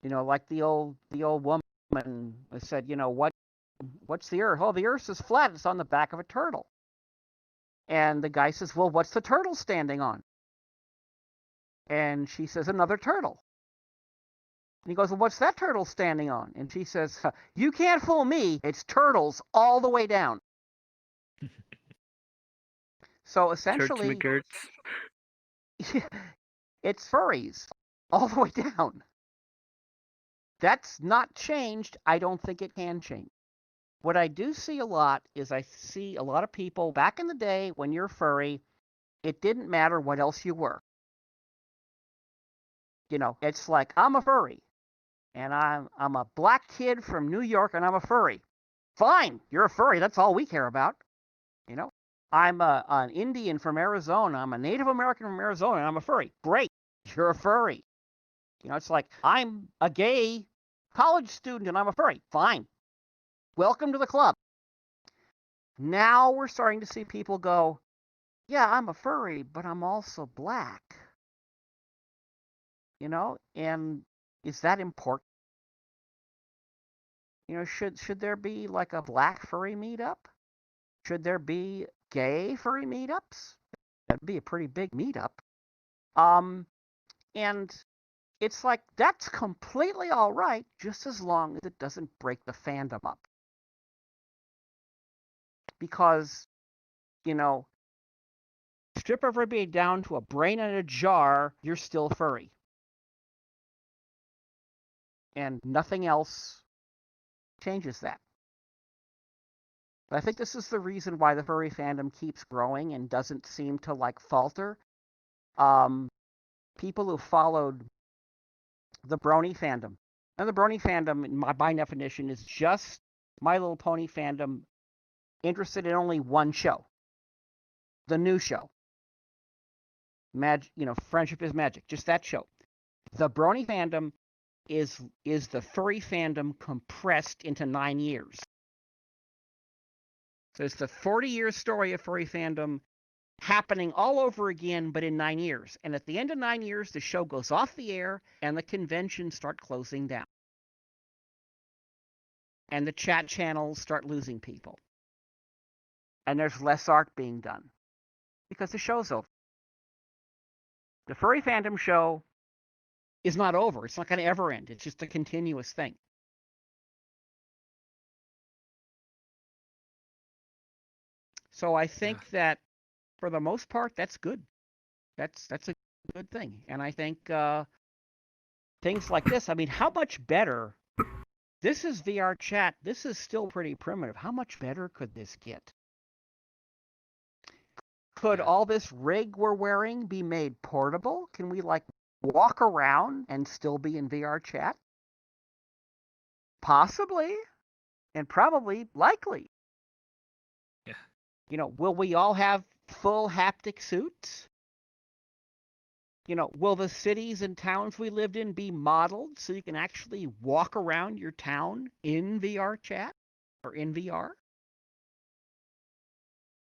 Like the old woman said, what's the Earth? Oh, the Earth is flat. It's on the back of a turtle. And the guy says, well, what's the turtle standing on? And she says, another turtle. And he goes, well, what's that turtle standing on? And she says, you can't fool me. It's turtles all the way down. So essentially, Church it's furries all the way down. That's not changed. I don't think it can change. What I do see a lot is I see a lot of people back in the day when you're furry, it didn't matter what else you were. It's like, I'm a furry. And I'm a black kid from New York, and I'm a furry. Fine, you're a furry. That's all we care about. I'm an Indian from Arizona. I'm a Native American from Arizona, and I'm a furry. Great, you're a furry. It's like, I'm a gay college student, and I'm a furry. Fine, welcome to the club. Now we're starting to see people go, yeah, I'm a furry, but I'm also black. And is that important? Should there be like a black furry meetup? Should there be gay furry meetups? That'd be a pretty big meetup. And it's like, that's completely all right, just as long as it doesn't break the fandom up. Because, strip everybody down to a brain in a jar, you're still furry. And nothing else changes that. But I think this is the reason why the furry fandom keeps growing and doesn't seem to falter. People who followed the brony fandom, and the brony fandom, by definition, is just My Little Pony fandom interested in only one show, the new show, Friendship is Magic, just that show. The brony fandom is the furry fandom compressed into 9 years. So it's the 40-year story of furry fandom happening all over again, but in 9 years. And at the end of 9 years, the show goes off the air and the conventions start closing down. And the chat channels start losing people. And there's less art being done because the show's over. The furry fandom show is not over. It's not going to ever end. It's just a continuous thing. So I think that for the most part, that's good. That's a good thing. And I think things like this, I mean, how much better? This is VR chat. This is still pretty primitive. How much better could this get? Could all this rig we're wearing be made portable? Can we walk around and still be in VR chat? Possibly, and probably likely. Yeah. Will we all have full haptic suits? Will the cities and towns we lived in be modeled so you can actually walk around your town in VR chat or in VR?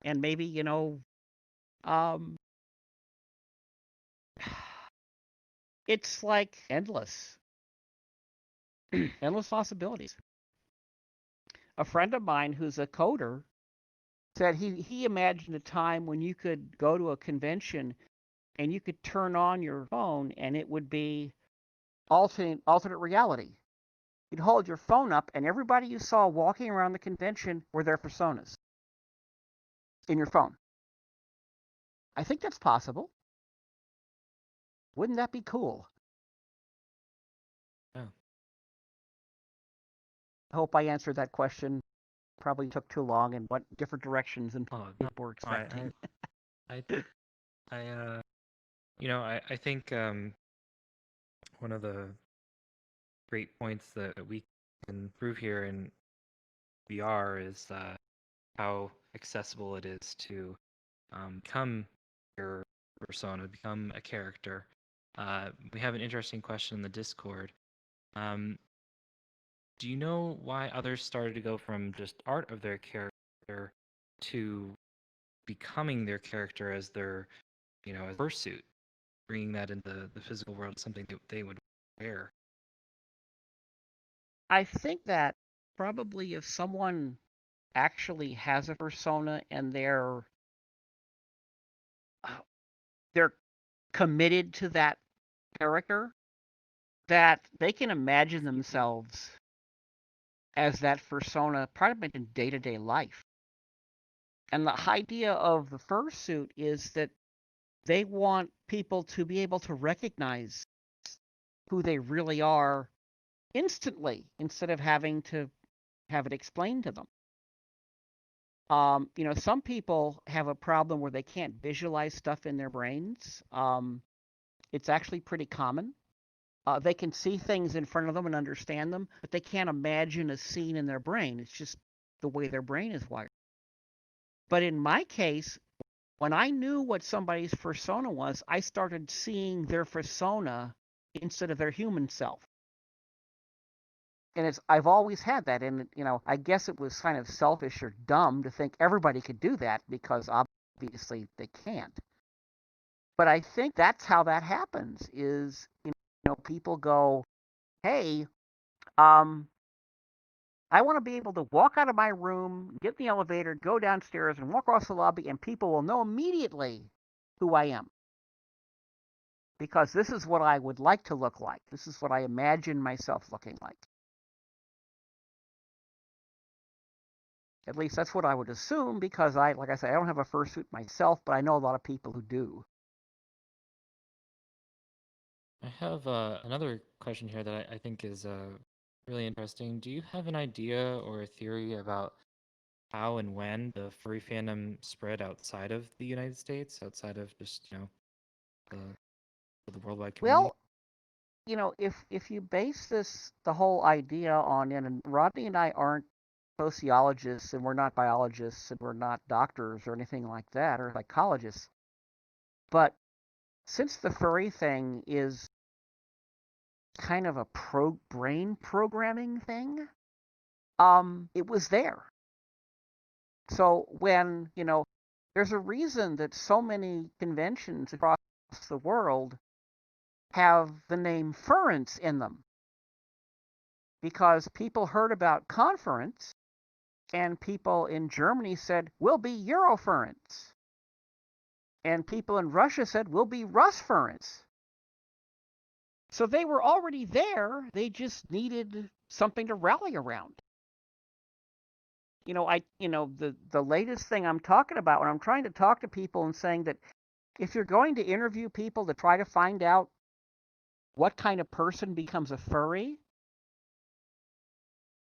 And maybe, it's endless. Endless possibilities. A friend of mine who's a coder said he imagined a time when you could go to a convention and you could turn on your phone and it would be alternate reality. You'd hold your phone up and everybody you saw walking around the convention were their personas in your phone. I think that's possible. Wouldn't that be cool? Yeah. I hope I answered that question. Probably took too long and what different directions and people were expecting. I think one of the great points that we can prove here in VR is how accessible it is to become your persona, become a character. We have an interesting question in the Discord. Do you know why others started to go from just art of their character to becoming their character as their, as fursuit, bringing that into the physical world, something that they would wear? I think that probably if someone actually has a persona and they're committed to that character, that they can imagine themselves as that persona probably in day-to-day life. And the idea of the fursuit is that they want people to be able to recognize who they really are instantly instead of having to have it explained to them. Some people have a problem where they can't visualize stuff in their brains. It's actually pretty common. They can see things in front of them and understand them, but they can't imagine a scene in their brain. It's just the way their brain is wired. But in my case, when I knew what somebody's persona was, I started seeing their persona instead of their human self. And I've always had that, and I guess it was kind of selfish or dumb to think everybody could do that because obviously they can't. But I think that's how that happens. Is people go, hey, I want to be able to walk out of my room, get in the elevator, go downstairs, and walk across the lobby, and people will know immediately who I am. because this is what I would like to look like. This is what I imagine myself looking like. At least that's what I would assume, because like I said, I don't have a fursuit myself, but I know a lot of people who do. I have another question here that I think is really interesting. Do you have an idea or a theory about how and when the furry fandom spread outside of the United States, outside of just, the worldwide community? Well, if you base the whole idea on, and Rodney and I aren't sociologists, and we're not biologists, and we're not doctors or anything like that, or psychologists, but since the furry thing is kind of a brain programming thing, it was there. So when, there's a reason that so many conventions across the world have the name Furrence in them, because people heard about conference and people in Germany said, we'll be Eurofurrence. And people in Russia said, we'll be Russfurrence. So they were already there. They just needed something to rally around. The latest thing I'm talking about when I'm trying to talk to people and saying that if you're going to interview people to try to find out what kind of person becomes a furry,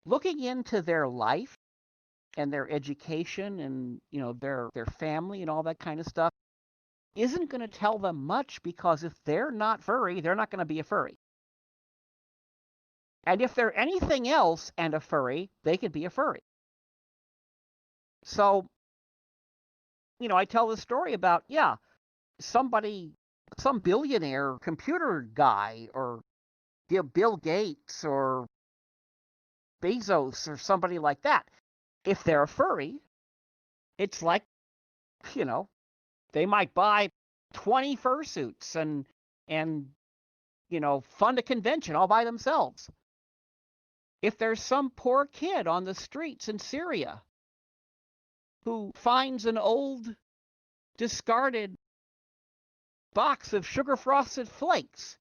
looking into their life and their education and their family and all that kind of stuff isn't going to tell them much, because if they're not furry, they're not going to be a furry. And if they're anything else and a furry, they could be a furry. So, I tell this story about, some billionaire computer guy, or Bill Gates or Bezos or somebody like that. If they're a furry, it's like, they might buy 20 fursuits and fund a convention all by themselves. If there's some poor kid on the streets in Syria who finds an old discarded box of sugar frosted flakes,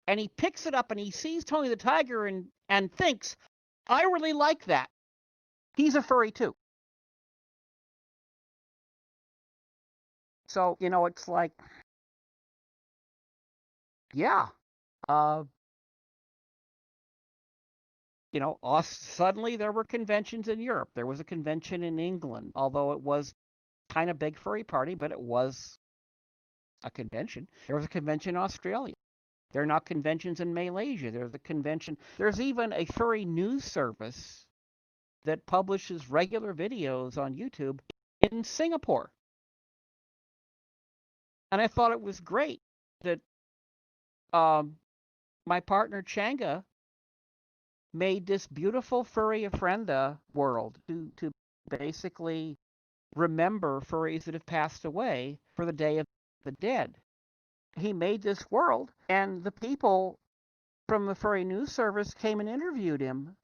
and he picks it up and he sees Tony the Tiger and thinks, I really like that, he's a furry too. So, it's like, yeah, suddenly there were conventions in Europe. There was a convention in England, although it was kind of big furry party, but it was a convention. There was a convention in Australia. There are now conventions in Malaysia. There's a convention. There's even a furry news service that publishes regular videos on YouTube in Singapore. And I thought it was great that my partner Changa made this beautiful furry ofrenda world to basically remember furries that have passed away for the Day of the Dead. He made this world, and the people from the Furry News Service came and interviewed him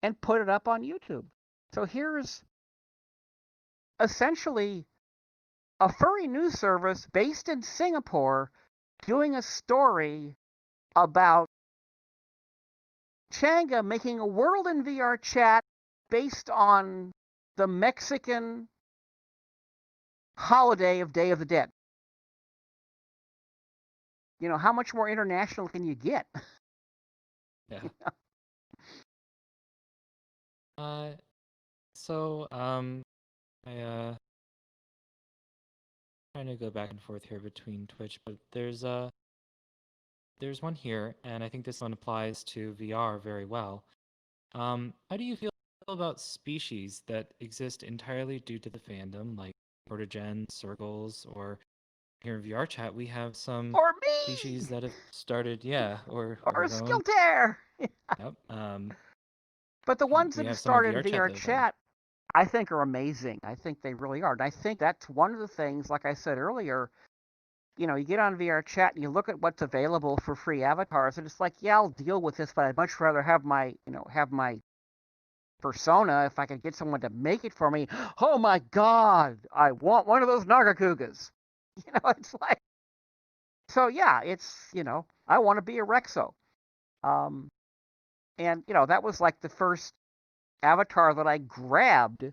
and put it up on YouTube. So here's essentially a furry news service based in Singapore doing a story about Changa making a world in VR chat based on the Mexican holiday of Day of the Dead. How much more international can you get? Yeah. So, I trying to go back and forth here between Twitch, but there's one here, and I think this one applies to VR very well. How do you feel about species that exist entirely due to the fandom, like Portagen, Circles, or here in VR chat we have some Or me! species that have started, or Or your own. Skilter! Yep. But the ones we that have have some in started in VR though, chat, I think are amazing. I think they really are. And I think that's one of the things, like I said earlier, you get on VR chat and you look at what's available for free avatars, and it's like, yeah, I'll deal with this, but I'd much rather have my persona if I could get someone to make it for me. Oh my God, I want one of those Nagakugas. It's like, So yeah, it's I want to be a Rexo. Um, and that was like the first avatar that I grabbed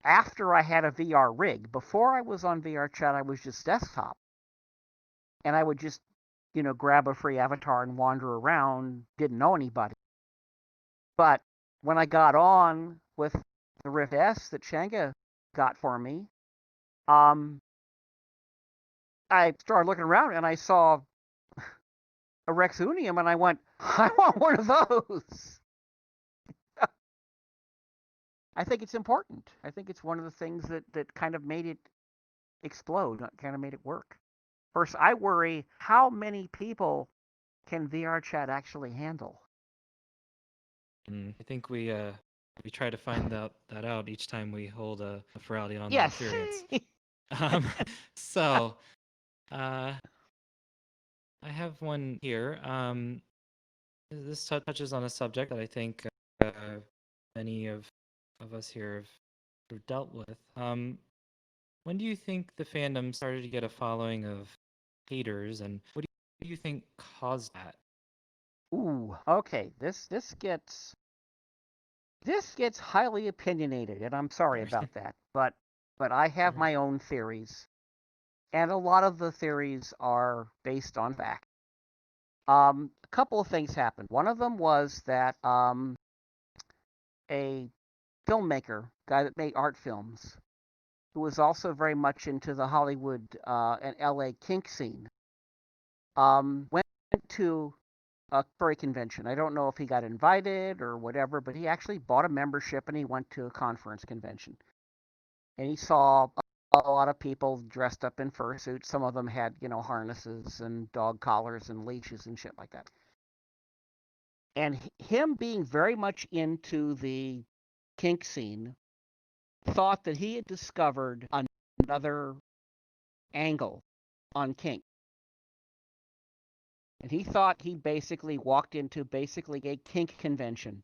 after I had a VR rig. Before I was on VR chat, I was just desktop, and I would just grab a free avatar and wander around. Didn't know anybody, but when I got on with the Rift S that Shanga got for me, um, I started looking around and I saw a Rexunium, and I went, I want one of those. I think it's important. I think it's one of the things that kind of made it explode, kind of made it work. First, I worry how many people can VR chat actually handle. I think we try to find that out each time we hold a Furality online Yes. experience. Um, so I have one here. This touches on a subject that I think many of us here have dealt with. When do you think the fandom started to get a following of haters, and what do you think caused that? Ooh, okay. This gets highly opinionated, and I'm sorry about that. But I have my own theories, and a lot of the theories are based on fact. A couple of things happened. One of them was that a filmmaker, guy that made art films, who was also very much into the Hollywood and LA kink scene, went to a furry convention. I don't know if he got invited or whatever, but he actually bought a membership and he went to a conference convention. And he saw a lot of people dressed up in fursuits. Some of them had, harnesses and dog collars and leashes and shit like that. And him being very much into the kink scene, thought that he had discovered another angle on kink. And he thought he basically walked into basically a kink convention.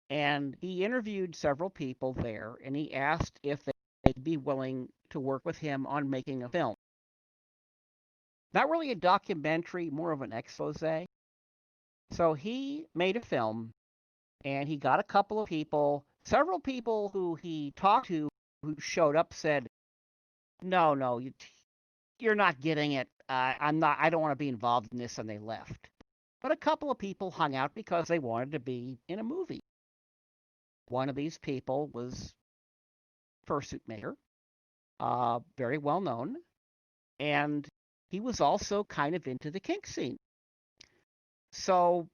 And he interviewed several people there, and he asked if they'd be willing to work with him on making a film. Not really a documentary, more of an expose. So he made a film, and he got a couple of people, several people who he talked to who showed up said, no, you're not getting it. I don't want to be involved in this, and they left. But a couple of people hung out because they wanted to be in a movie. One of these people was fursuit maker, very well known, and he was also kind of into the kink scene. So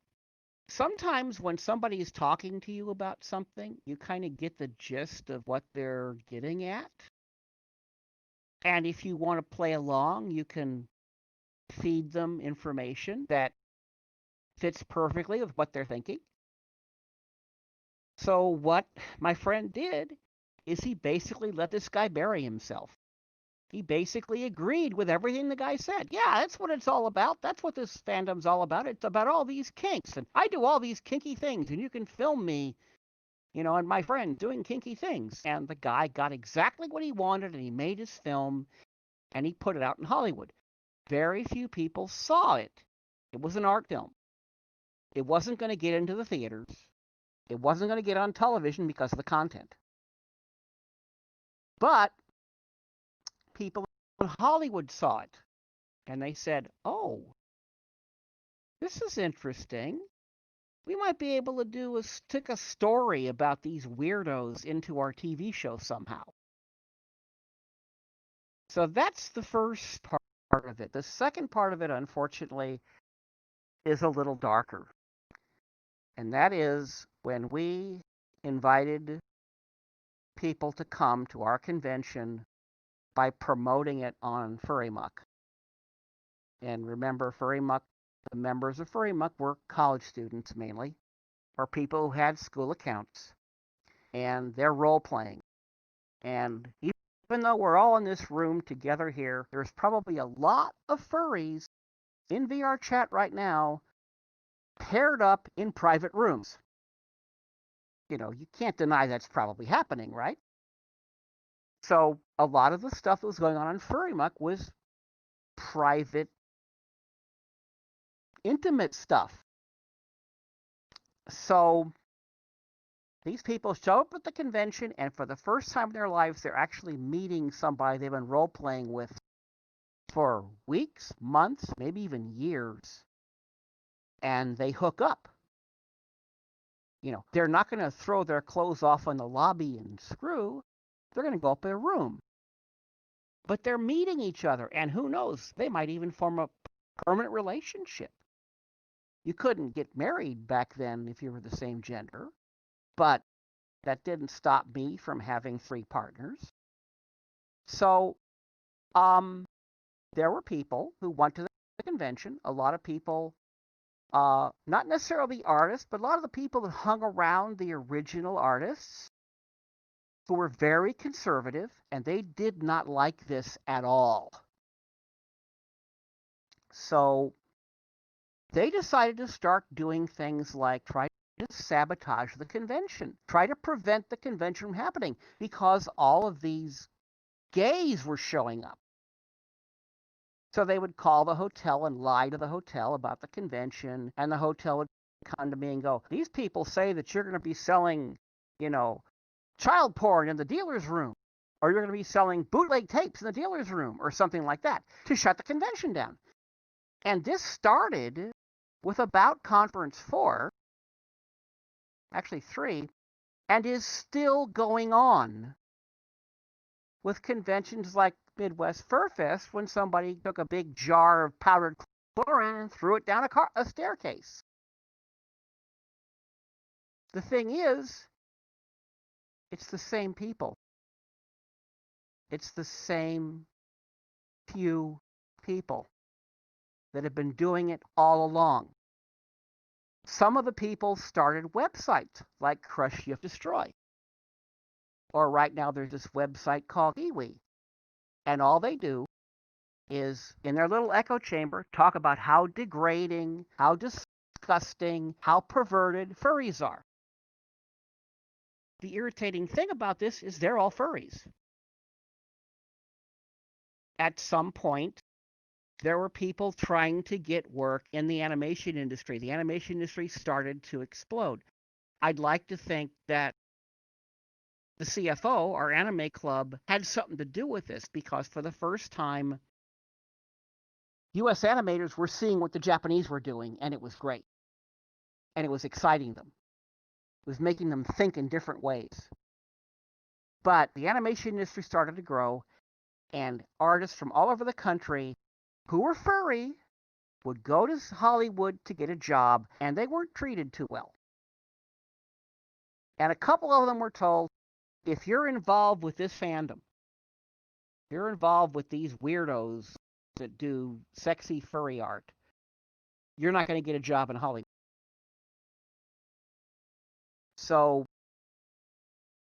sometimes when somebody is talking to you about something, you kind of get the gist of what they're getting at. And if you want to play along, you can feed them information that fits perfectly with what they're thinking. So what my friend did is he basically let this guy bury himself. He basically agreed with everything the guy said. Yeah, that's what it's all about. That's what this fandom's all about. It's about all these kinks. And I do all these kinky things, and you can film me, and my friend doing kinky things. And the guy got exactly what he wanted, and he made his film, and he put it out in Hollywood. Very few people saw it. It was an art film. It wasn't going to get into the theaters. It wasn't going to get on television because of the content. But people in Hollywood saw it, and they said, oh, this is interesting. We might be able to stick a story about these weirdos into our TV show somehow. So that's the first part of it. The second part of it, unfortunately, is a little darker. And that is when we invited people to come to our convention by promoting it on Furry Muck. And remember, the members of Furry Muck were college students mainly, or people who had school accounts, and they're role playing. And even though we're all in this room together here, there's probably a lot of furries in VR chat right now paired up in private rooms. You can't deny that's probably happening, right? So a lot of the stuff that was going on Furry Muck was private, intimate stuff. So these people show up at the convention, and for the first time in their lives, they're actually meeting somebody they've been role-playing with for weeks, months, maybe even years, and they hook up. They're not going to throw their clothes off in the lobby and screw. They're going to go up in a room. But they're meeting each other, and who knows, they might even form a permanent relationship. You couldn't get married back then if you were the same gender, but that didn't stop me from having 3 partners. So, there were people who went to the convention. A lot of people, not necessarily the artists, but a lot of the people that hung around the original artists who were very conservative, and they did not like this at all. So they decided to start doing things like try to sabotage the convention, try to prevent the convention from happening, because all of these gays were showing up. So they would call the hotel and lie to the hotel about the convention, and the hotel would come to me and go, these people say that you're going to be selling, child porn in the dealer's room, or you're going to be selling bootleg tapes in the dealer's room, or something like that, to shut the convention down. And this started with about Conference 4, actually 3, and is still going on with conventions like Midwest Fur Fest, when somebody took a big jar of powdered chlorine and threw it down a staircase. The thing is, it's the same people. It's the same few people that have been doing it all along. Some of the people started websites like Crush Shift Destroy. Or right now there's this website called Iwi. And all they do is, in their little echo chamber, talk about how degrading, how disgusting, how perverted furries are. The irritating thing about this is they're all furries. At some point, there were people trying to get work in the animation industry. The animation industry started to explode. I'd like to think that the CFO, our anime club, had something to do with this, because for the first time, US animators were seeing what the Japanese were doing, and it was great. And it was exciting them. It was making them think in different ways. But the animation industry started to grow, and artists from all over the country who were furry would go to Hollywood to get a job, and they weren't treated too well. And a couple of them were told, if you're involved with this fandom, if you're involved with these weirdos that do sexy furry art, you're not going to get a job in Hollywood. So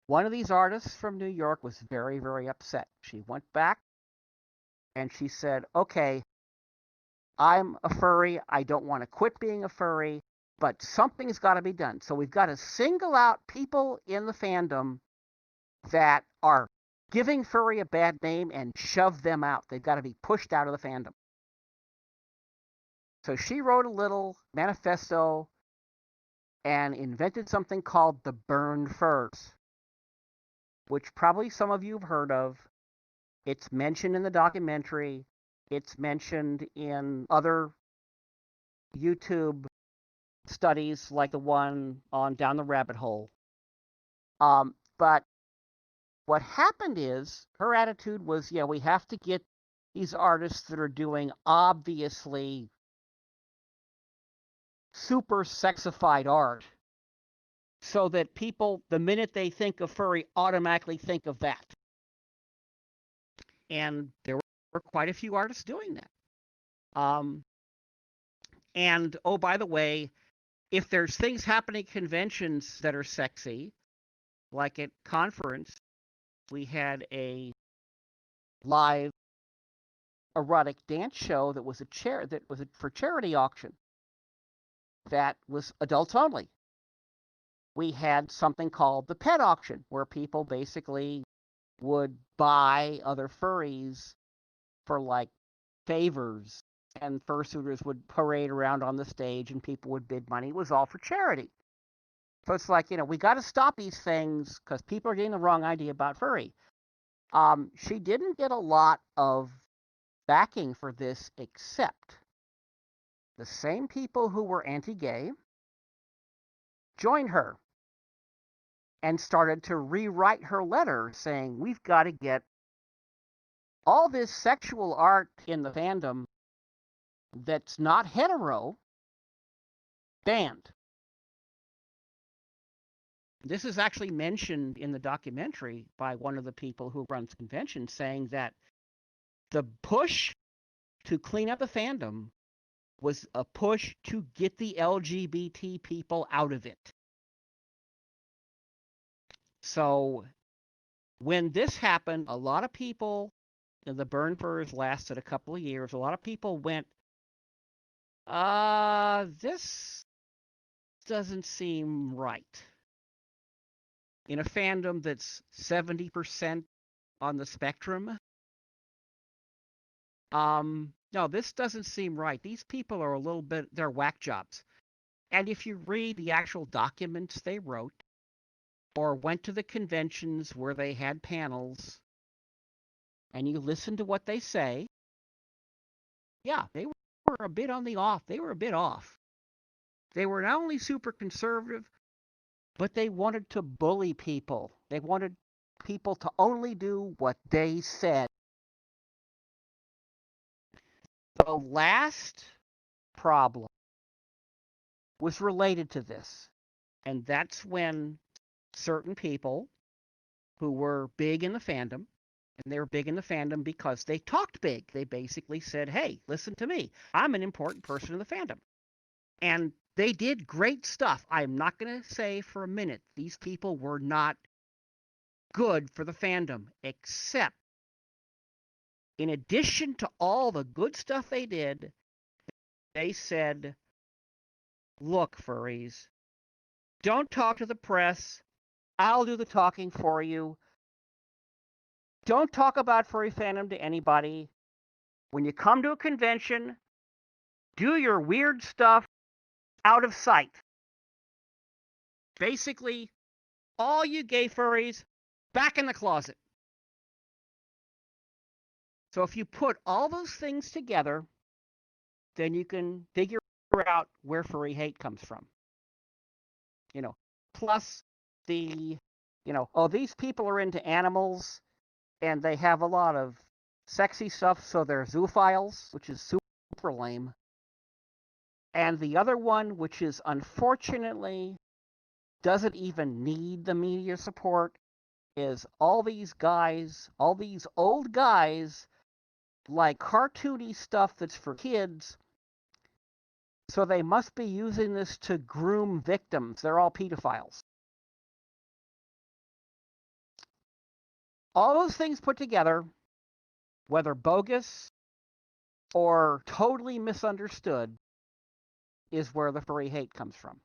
one of these artists from New York was very, very upset. She went back and she said, okay, I'm a furry. I don't want to quit being a furry, but something's got to be done. So we've got to single out people in the fandom that are giving furry a bad name and shove them out. They've got to be pushed out of the fandom. So she wrote a little manifesto and invented something called the Burned Furs, which probably some of you have heard of. It's mentioned in the documentary. It's mentioned in other YouTube studies like the one on Down the Rabbit Hole. But what happened is, her attitude was, yeah, we have to get these artists that are doing obviously super sexified art, so that people, the minute they think of furry, automatically think of that. And there were quite a few artists doing that. And, oh, by the way, if there's things happening at conventions that are sexy, like at conference, we had a live erotic dance show that was for charity auction that was adults only. We had something called the pet auction, where people basically would buy other furries for like favors, and fursuiters would parade around on the stage and people would bid money. It was all for charity. So it's like, we got to stop these things because people are getting the wrong idea about furry. She didn't get a lot of backing for this, except the same people who were anti-gay joined her and started to rewrite her letter saying, we've got to get all this sexual art in the fandom that's not hetero banned. This is actually mentioned in the documentary by one of the people who runs conventions, saying that the push to clean up the fandom was a push to get the LGBT people out of it. So when this happened, a lot of people, the burn furs lasted a couple of years, a lot of people went, this doesn't seem right. In a fandom that's 70% on the spectrum, no, this doesn't seem right. These people are a little bit, they're whack jobs. And if you read the actual documents they wrote, or went to the conventions where they had panels, and you listen to what they say, yeah, they were a bit on the off. They were a bit off. They were not only super conservative, but they wanted to bully people. They wanted people to only do what they said. The last problem was related to this, and that's when certain people who were big in the fandom, and they were big in the fandom because they talked big. They basically said, hey, listen to me. I'm an important person in the fandom. And they did great stuff. I'm not going to say for a minute these people were not good for the fandom, except in addition to all the good stuff they did, they said, look, furries, don't talk to the press. I'll do the talking for you. Don't talk about furry fandom to anybody. When you come to a convention, do your weird stuff out of sight. Basically, all you gay furries, back in the closet. So if you put all those things together, then you can figure out where furry hate comes from. Plus the, oh, these people are into animals and they have a lot of sexy stuff, so they're zoophiles, which is super lame. And the other one, which is unfortunately doesn't even need the media support, is all these guys, all these old guys, like cartoony stuff that's for kids, so they must be using this to groom victims. They're all pedophiles. All those things put together, whether bogus or totally misunderstood, is where the furry hate comes from.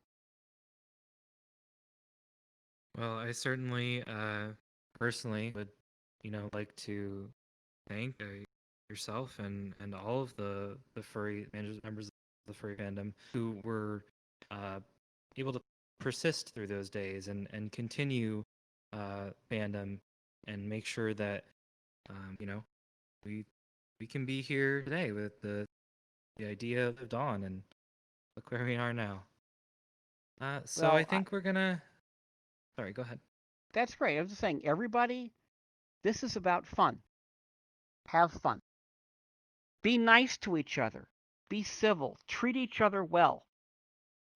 Well, I certainly, personally would, like to thank yourself and all of the furry members of the furry fandom who were able to persist through those days and continue fandom and make sure that we we can be here today with the idea lived on, and look where we are now. So Well, I think we're gonna. Sorry, go ahead. that's great. I was just saying, everybody, this is about fun. Have fun. Be nice to each other. Be civil. Treat each other well.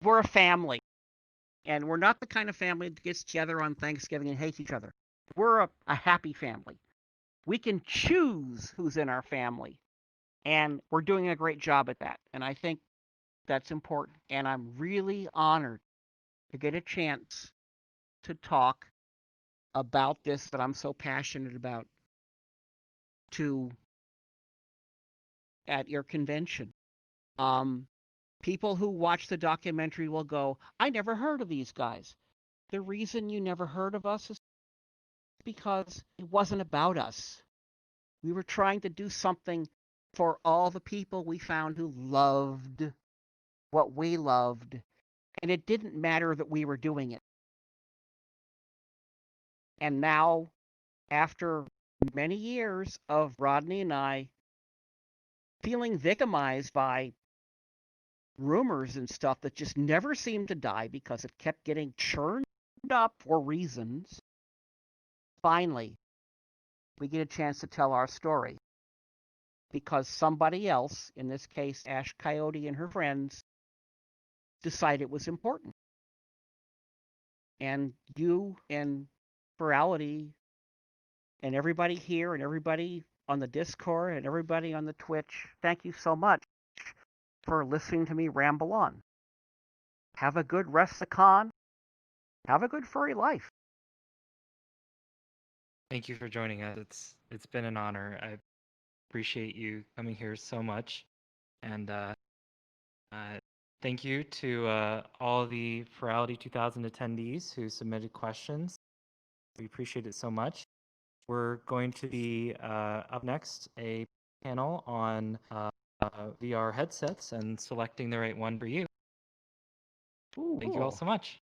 We're a family. And we're not the kind of family that gets together on Thanksgiving and hates each other. We're a happy family. We can choose who's in our family. And we're doing a great job at that. And I think that's important. And I'm really honored to get a chance to talk about this that I'm so passionate about at your convention. People who watch the documentary will go, I never heard of these guys. The reason you never heard of us is because it wasn't about us. We were trying to do something for all the people we found who loved what we loved, and it didn't matter that we were doing it. And now, after many years of Rodney and I feeling victimized by rumors and stuff that just never seemed to die because it kept getting churned up for reasons, finally, we get a chance to tell our story. Because somebody else, in this case Ash Coyote and her friends, decided it was important. And you and Furality and everybody here and everybody on the Discord and everybody on the Twitch, thank you so much for listening to me ramble on. Have a good rest of the con. Have a good furry life. Thank you for joining us. It's been an honor. I appreciate you coming here so much, and thank you to all the Furality 2000 attendees who submitted questions. We appreciate it so much. We're going to be up next a panel on VR headsets and selecting the right one for you. Ooh, Thank you all so much.